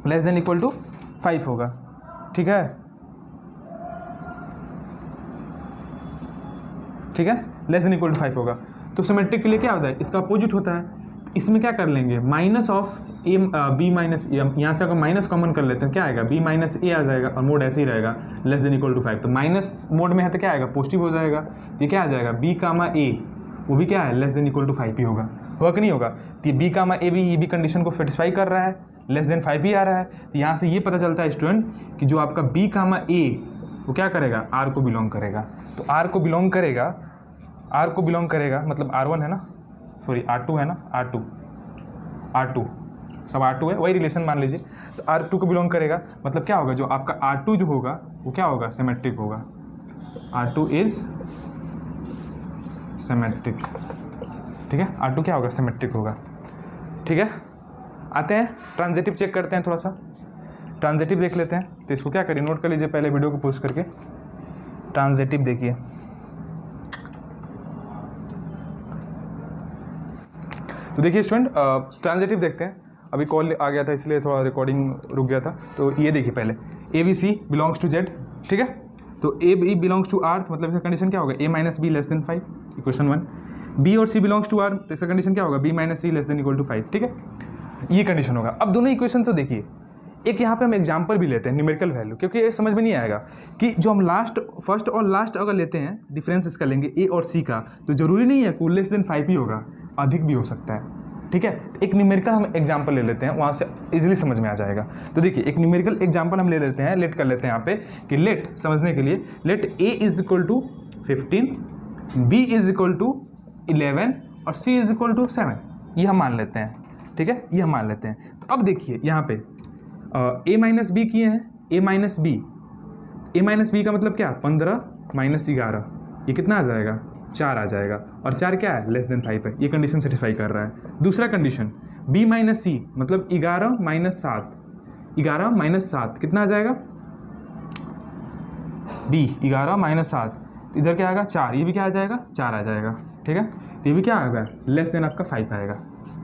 लेस देन इक्वल टू 5 होगा। ठीक है, लेस देन इक्वल टू 5 होगा। तो सिमेट्रिक के लिए क्या होता है, इसका अपोजिट होता है। इसमें क्या कर लेंगे, माइनस ऑफ B माइनस ए, यहाँ से अगर माइनस कॉमन कर लेते हैं क्या आएगा, B माइनस ए आ जाएगा और मोड ऐसे ही रहेगा, लेस देन इक्वल टू 5। तो माइनस मोड में है तो क्या आएगा, पॉजिटिव हो जाएगा। तो ये क्या आ जाएगा, B कामा A, वो भी क्या है, लेस देन इक्वल टू 5 ही होगा कि नहीं होगा। तो ये B कामा A भी ये भी कंडीशन को सेटिस्फाई कर रहा है, लेस देन 5 ही आ रहा है। तो यहाँ से ये पता चलता है स्टूडेंट कि जो आपका B कामा A वो क्या करेगा, R को बिलोंग करेगा। तो R को बिलोंग करेगा मतलब R1 है ना, सॉरी R2 है ना, R2 सब R2 है, वही रिलेशन मान लीजिए। तो R2 को बिलोंग करेगा, मतलब क्या होगा, जो आपका R2 जो होगा वो क्या होगा, सिमेट्रिक होगा। R2 is symmetric. ठीक है, R2 क्या होगा, सिमेट्रिक होगा। ठीक है, आते हैं ट्रांजिटिव चेक करते हैं, थोड़ा सा ट्रांजिटिव देख लेते हैं। तो इसको क्या करिए, नोट कर लीजिए पहले वीडियो को पॉज करके। ट्रांजिटिव देखिए, तो देखिए स्टूडेंट ट्रांजिटिव देखते हैं। अभी कॉल आ गया था इसलिए थोड़ा रिकॉर्डिंग रुक गया था। तो ये देखिए पहले, ABC बिलोंग्स टू Z। ठीक है, तो AB बिलोंग्स टू R, तो मतलब इसका कंडीशन क्या होगा, A minus B less than 5, equation 1। B और C बिलोंग्स टू R, तो इसका कंडीशन क्या होगा, B minus C less than equal to 5। ठीक है, ये कंडीशन होगा। अब दोनों इक्वेशन तो देखिए, एक यहाँ पे हम एग्जाम्पल भी लेते हैं, न्यूमेरिकल वैल्यू, क्योंकि ये समझ में नहीं आएगा कि जो हम फर्स्ट और लास्ट अगर लेते हैं, डिफरेंस इसका लेंगे A और C का, तो जरूरी नहीं है कि लेस देन 5 ही होगा, अधिक भी हो सकता है। ठीक है, एक न्यूमेरिकल हम एग्जाम्पल ले लेते हैं, वहाँ से इजीली समझ में आ जाएगा। तो देखिए एक न्यूमेरिकल एग्जाम्पल हम ले लेते हैं, लेट कर लेते हैं यहाँ पे कि लेट समझने के लिए, let A is equal to 15, B is equal to 11 और C इज इक्वल टू 7, ये हम मान लेते हैं। ठीक है, ये हम मान लेते हैं। तो अब देखिए यहाँ पे A माइनस बी किए हैं, A minus B, a minus B का मतलब क्या, 15 माइनस 11, ये कितना आ जाएगा, 4 आ जाएगा, और 4 क्या है, लेस देन 5 है, ये कंडीशन सेटिस्फाई कर रहा है। दूसरा कंडीशन b माइनस सी मतलब 11 माइनस 7, 11 माइनस 7 कितना आ जाएगा, b 11 माइनस 7, तो इधर क्या आएगा 4, ये भी क्या आ जाएगा 4 आ जाएगा, ठीक है। तो ये भी क्या आएगा, लेस देन आपका 5 आएगा,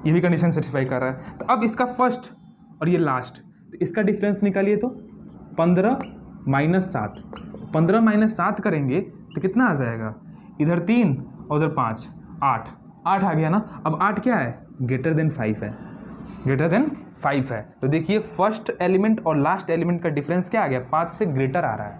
ये भी कंडीशन सेटिस्फाई कर रहा है। तो अब इसका फर्स्ट और ये लास्ट, तो इसका डिफरेंस निकालिए, तो 15 माइनस 7, 15 माइनस 7 करेंगे तो कितना आ जाएगा, इधर 3 और उधर 5, 8 आ गया ना। अब 8 क्या है, ग्रेटर देन 5 है, ग्रेटर देन 5 है। तो देखिए फर्स्ट एलिमेंट और लास्ट एलिमेंट का डिफरेंस क्या आ गया, 5 से ग्रेटर आ रहा है,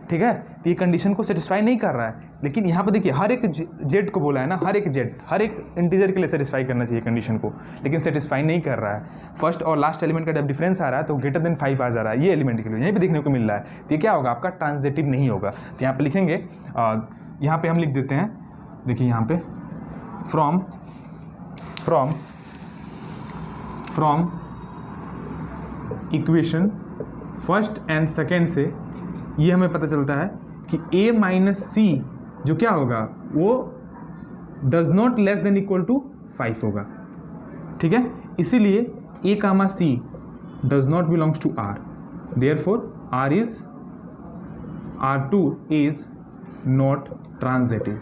ठीक है। तो ये कंडीशन को सेटिस्फाई नहीं कर रहा है, लेकिन यहाँ पे देखिए हर एक जेड को बोला है ना, हर एक जेड, हर एक इंटीजर के लिए सेटिस्फाई करना चाहिए कंडीशन को, लेकिन सेटिस्फाई नहीं कर रहा है। फर्स्ट और लास्ट एलिमेंट का जब डिफरेंस आ रहा है तो ग्रेटर देन 5 आ जा रहा है ये एलिमेंट के लिए, यहीं पे देखने को मिल रहा है। तो ये क्या होगा, आपका ट्रांजिटिव नहीं होगा। तो यहाँ पे लिखेंगे, यहाँ पे हम लिख देते हैं, देखिए यहाँ पे from equation first and second से ये हमें पता चलता है कि a माइनस सी जो क्या होगा, वो does not less than equal to 5 होगा, ठीक है। इसीलिए a comma C does not belongs to r, therefore R2 is not transitive,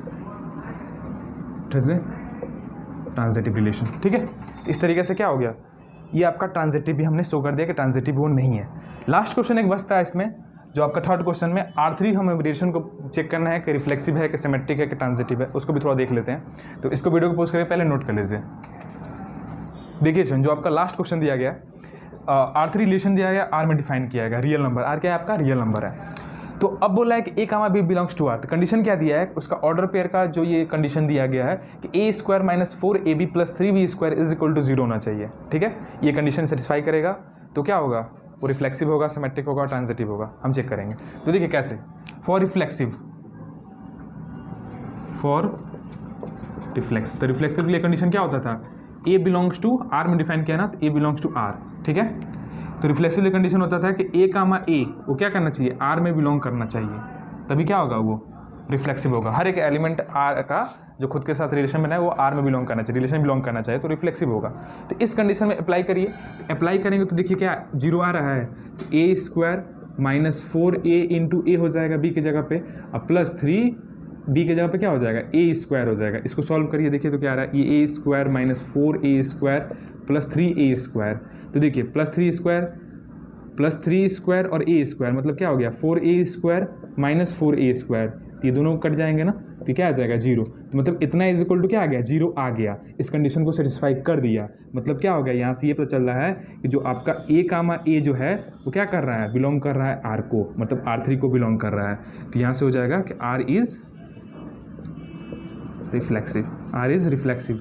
transitive relation, ठीक है। इस तरीके से क्या हो गया, ये आपका ट्रांजिटिव भी हमने शो कर दिया कि ट्रांजिटिव वो नहीं है। लास्ट क्वेश्चन एक बचता है इसमें, जो आपका थर्ड क्वेश्चन में R3 हमें रिलेशन को चेक करना है कि रिफ्लेक्सिव है कि सिमेट्रिक है कि ट्रांजिटिव है, उसको भी थोड़ा देख लेते हैं। तो इसको वीडियो को पोस्ट करके पहले नोट कर लीजिए। देखिए जो आपका लास्ट क्वेश्चन दिया गया, R3 रिलेशन दिया गया, R में डिफाइन किया गया रियल नंबर, R क्या है आपका रियल नंबर है। तो अब बोला है कि a comma b belongs to R, तो कंडीशन क्या दिया है, उसका ऑर्डर पेयर का जो ये कंडीशन दिया गया है कि a square minus 4ab plus 3b square is equal to 0 होना चाहिए, ठीक है। ये कंडीशन सेटिस्फाई करेगा तो क्या होगा, वो रिफ्लेक्सिव होगा, सिमेट्रिक होगा, ट्रांजिटिव होगा, हम चेक करेंगे। तो देखिए कैसे, फॉर रिफ्लेक्सिव, तो रिफ्लेक्सिव के लिए कंडीशन क्या होता था, a बिलोंग्स टू R में डिफाइन किया ना, तो a बिलोंग्स टू R, ठीक है। तो रिफ्लेक्सिव के लिए कंडीशन होता था कि a कामा a वो क्या करना चाहिए, R में बिलोंग करना चाहिए, तभी क्या होगा, वो रिफ्लेक्सिव होगा। हर एक एलिमेंट R का जो खुद के साथ रिलेशन बनाए वो R में बिलोंग करना चाहिए, रिलेशन बिलोंग करना चाहिए, तो रिफ्लेक्सिव होगा। तो इस कंडीशन में अप्लाई करिए, अप्लाई करेंगे तो देखिए क्या 0 आ रहा है, तो a square minus 4a into A हो जाएगा b की जगह पे, अब प्लस 3b की जगह पे क्या हो जाएगा, a स्क्वायर हो जाएगा। इसको सॉल्व करिए, देखिए तो क्या आ रहा है, ये a square minus 4a square plus 3a square. तो देखिए प्लस 3 स्क्वायर और a स्क्वायर मतलब क्या हो गया, 4a square minus 4a square, तो ये दोनों कट जाएंगे ना, तो क्या आ जाएगा 0। तो मतलब इतना इज इक्वल टू क्या आ गया, 0 आ गया। इस कंडीशन को सेटिस्फाई कर दिया, मतलब क्या हो गया, यहाँ से ये पता चल रहा है कि जो आपका a कामा a जो है वो क्या कर रहा है, बिलोंग कर रहा है R को, मतलब R3 को बिलोंग कर रहा है। तो यहाँ से हो जाएगा कि R इज रिफ्लेक्सिव,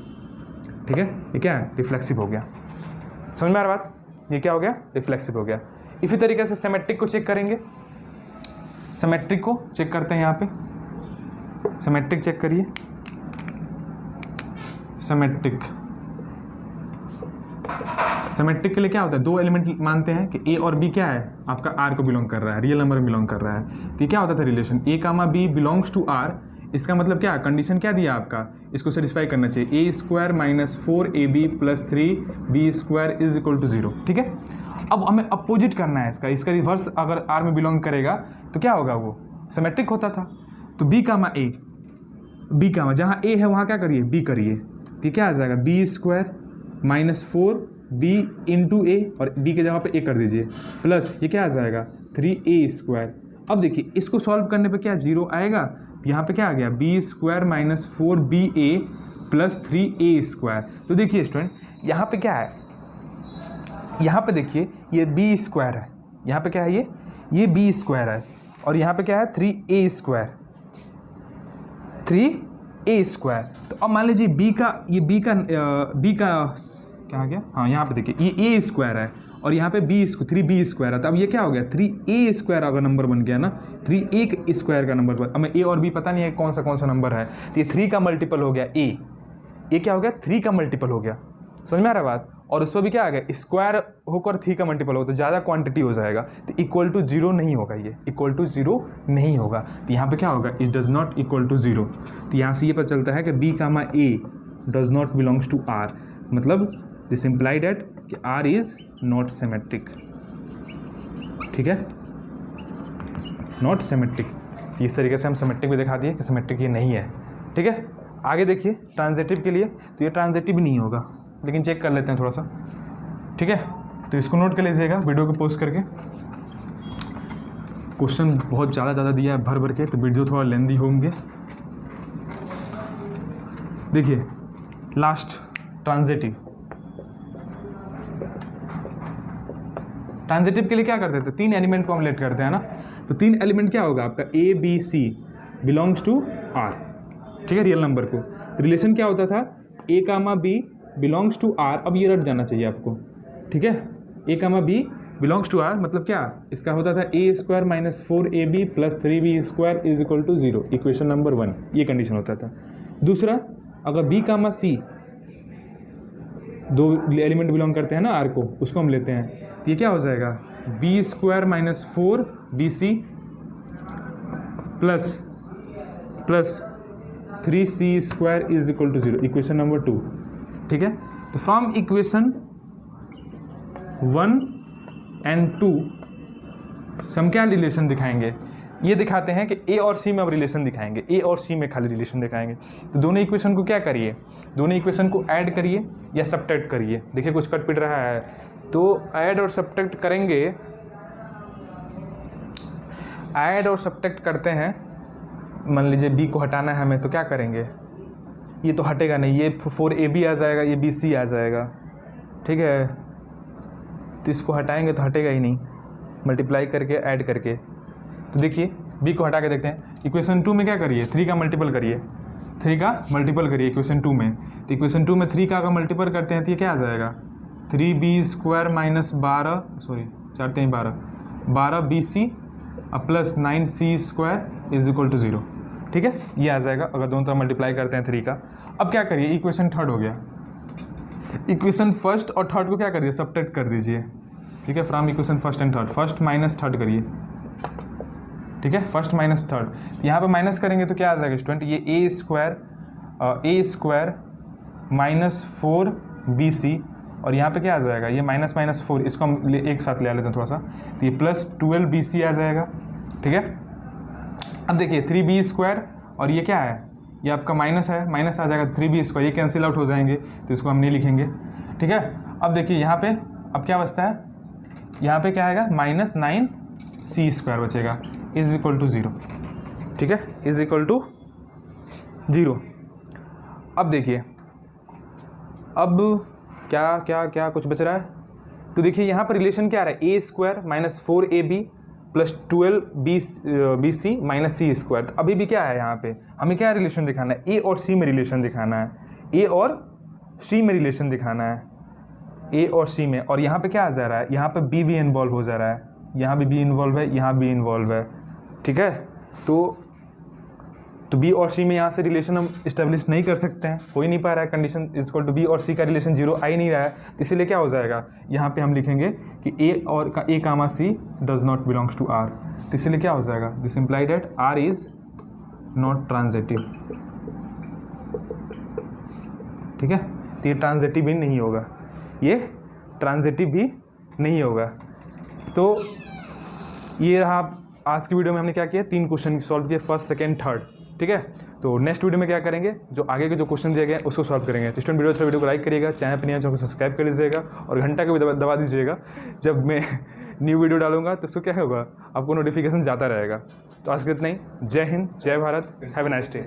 ठीक है। ये क्या है, रिफ्लेक्सिव हो गया, समझ में आ रहा बात, ये क्या हो गया, रिफ्लेक्सिव हो गया। इसी तरीके से सिमेट्रिक को चेक करेंगे, सिमेट्रिक को चेक करते हैं, यहाँ पे सिमेट्रिक चेक करिए, सिमेट्रिक के लिए क्या होता है, दो एलिमेंट मानते हैं कि a और b क्या है, आपका R को बिलोंग कर रहा है, रियल नंबर में बिलोंग कर रहा है। तो ये क्या होता था relation, a comma b belongs to R, इसका मतलब क्या, कंडीशन क्या दिया आपका, इसको सेटिस्फाई करना चाहिए, a square minus 4ab plus 3b square is equal to 0, ठीक है। अब हमें अपोजिट करना है इसका रिवर्स अगर R में बिलोंग करेगा तो क्या होगा, वो सिमेट्रिक होता था। तो b कामा जहाँ a है वहाँ क्या करिए, b करिए, तो क्या आ जाएगा, b square minus 4b into a, और b की जगह पे a कर दीजिए, प्लस ये क्या आ जाएगा 3a स्क्वायर। अब देखिए इसको सॉल्व करने पे क्या 0 आएगा, तो यहाँ पे क्या आ गया, b square minus 4ba plus 3a square. तो देखिए स्टूडेंट यहाँ पे क्या है, यहाँ पे देखिए ये b स्क्वायर है, यहाँ पे क्या है, ये b स्क्वायर है, और यहाँ पे क्या है 3a स्क्वायर। तो अब मान लीजिए b का क्या आ गया, हाँ यहाँ पे देखिए ये a स्क्वायर है और यहाँ पे 3b स्क्वायर है। तो अब ये क्या हो गया, 3a स्क्वायर अगर नंबर बन गया ना, 3a स्क्वायर का नंबर बन, हमें a और b पता नहीं है कौन सा नंबर है, तो ये 3 का मल्टीपल हो गया a, ये क्या हो गया 3 का मल्टीपल हो गया, समझ में आ रहा है बात। और उस पर भी क्या आ गया, स्क्वायर होकर 3 का मल्टीपल हो तो ज़्यादा क्वांटिटी हो जाएगा, तो इक्वल टू 0 नहीं होगा, ये इक्वल टू 0 नहीं होगा। तो यहाँ पे क्या होगा, it does not equal to 0। तो यहाँ से ये पता चलता है कि B, A does not belongs to R, मतलब दिस इम्प्लाई डैट कि R इज़ नॉट सिमेट्रिक। ठीक है, नॉट सिमेट्रिक। इस तरीके से हम सिमेट्रिक भी दिखा दिए कि सिमेट्रिक ये नहीं है। ठीक है, आगे देखिए ट्रांजिटिव के लिए, तो ये ट्रांजिटिव नहीं होगा, लेकिन चेक कर लेते हैं थोड़ा सा। ठीक है, तो इसको नोट कर लीजिएगा वीडियो को पोस्ट करके। क्वेश्चन बहुत ज़्यादा दिया है भर के, तो वीडियो थोड़ा लेंदी होंगे। देखिए लास्ट ट्रांजिटिव। ट्रांजिटिव के लिए क्या करते थे, 3 एलिमेंट को हम लेट करते हैं ना, तो 3 एलिमेंट क्या होगा आपका, A B C belongs to R। ठीक है, रियल नंबर को रिलेशन क्या होता था, A, B belongs to R। अब ये रट जाना चाहिए आपको। ठीक है, A, B belongs to R मतलब क्या, इसका होता था A² - 4AB + 3B² is equal to 0, equation number 1, ये कंडीशन होता था। दूसरा, अगर B, C 2 एलिमेंट बिलोंग करते हैं ना R को, उसको हम लेते हैं, तो ये क्या हो जाएगा, B² - 4BC plus 3C² is equal to 0, equation number 2। ठीक है, तो फ्रॉम इक्वेशन 1 एंड 2 से हम क्या रिलेशन दिखाएंगे, ये दिखाते हैं कि A और C में अब रिलेशन दिखाएंगे, A और C में खाली रिलेशन दिखाएंगे। तो दोनों इक्वेशन को क्या करिए, दोनों इक्वेशन को ऐड करिए या सब्ट्रैक्ट करिए। देखिए कुछ कट पिट रहा है, तो ऐड और सब्ट्रैक्ट करेंगे, ऐड और सब्ट्रैक्ट करते हैं। मान लीजिए B को हटाना है हमें, तो क्या करेंगे, ये तो हटेगा नहीं, ये 4AB आ जाएगा, ये BC आ जाएगा। ठीक है, तो इसको हटाएंगे तो हटेगा ही नहीं, मल्टीप्लाई करके ऐड करके। तो देखिए B को हटा के देखते हैं, इक्वेशन 2 में क्या करिए, 3 का मल्टीपल करिए, 3 का मल्टीपल करिए इक्वेशन 2 में। तो इक्वेशन 2 में 3 का अगर मल्टीपल करते हैं तो ये क्या आ जाएगा, 3B² - 12, sorry 4 3 12BC plus 9C² is equal to 0। ठीक है, ये आ जाएगा अगर दोनों तरफ मल्टीप्लाई करते हैं 3 का। अब क्या करिए, इक्वेशन 3 हो गया, इक्वेशन 1 और 3 को क्या करिए, सब्ट्रैक्ट कर दीजिए। ठीक है, फ्रॉम इक्वेशन 1 एंड 3, 1 - 3 करिए। ठीक है, 1 - 3, यहाँ पे माइनस करेंगे तो क्या आ जाएगा स्टूडेंट, ये A² - 4BC, और यहाँ पे क्या आ जाएगा, ये -4, इसको हम एक साथ ले लेते हैं थोड़ा सा, तो ये प्लस 12BC आ जाएगा। ठीक है, अब देखिए 3B² और ये क्या है, ये आपका माइनस है, माइनस आ जाएगा, तो 3B², ये कैंसिल आउट हो जाएंगे, तो इसको हम नहीं लिखेंगे। ठीक है, अब देखिए यहाँ पे अब क्या बचता है, यहाँ पे क्या आएगा, -9C² बचेगा, इज इक्वल टू 0। ठीक है, इज इक्वल टू 0। अब देखिए, अब क्या क्या क्या कुछ बच रहा है, तो देखिए यहाँ पर रिलेशन क्या आ रहा है, A² - 4AB + 12BC - C²। तो अभी भी क्या है, यहाँ पे हमें क्या रिलेशन दिखाना है, A और C में रिलेशन दिखाना है, A और C में रिलेशन दिखाना है, A और C में। और यहाँ पे क्या आ जा रहा है, यहाँ पे B भी इन्वॉल्व हो जा रहा है, यहाँ भी B इन्वॉल्व है, यहाँ भी इन्वॉल्व है। ठीक है, तो B और C में यहाँ से रिलेशन हम इस्टेब्लिश नहीं कर सकते हैं, हो ही नहीं पा रहा है, condition is equal to B और C का रिलेशन 0 आ ही नहीं रहा है, इसीलिए क्या हो जाएगा, यहाँ पे हम लिखेंगे कि A, C does not belongs to R। तो इसीलिए क्या हो जाएगा, this imply that R is not transitive. ठीक है, तो ये ट्रांजिटिव भी नहीं होगा, ये ट्रांजिटिव भी नहीं होगा। तो ये रहा आज की वीडियो में हमने क्या किया, 3 क्वेश्चन सॉल्व किए, 1st, 2nd, 3rd। ठीक है, तो नेक्स्ट वीडियो में क्या करेंगे, जो आगे के जो क्वेश्चन दिए गए उसको सॉल्व करेंगे। तो स्टूडेंट वीडियो को लाइक करिएगा, चैनल पर नहीं है तो सब्सक्राइब कर लीजिएगा, और घंटा को भी दबा दीजिएगा। जब मैं न्यू वीडियो डालूंगा तो उसको क्या होगा, आपको नोटिफिकेशन जाता रहेगा। तो आज के इतना ही, जय हिंद, जय Bharat, have a nice day.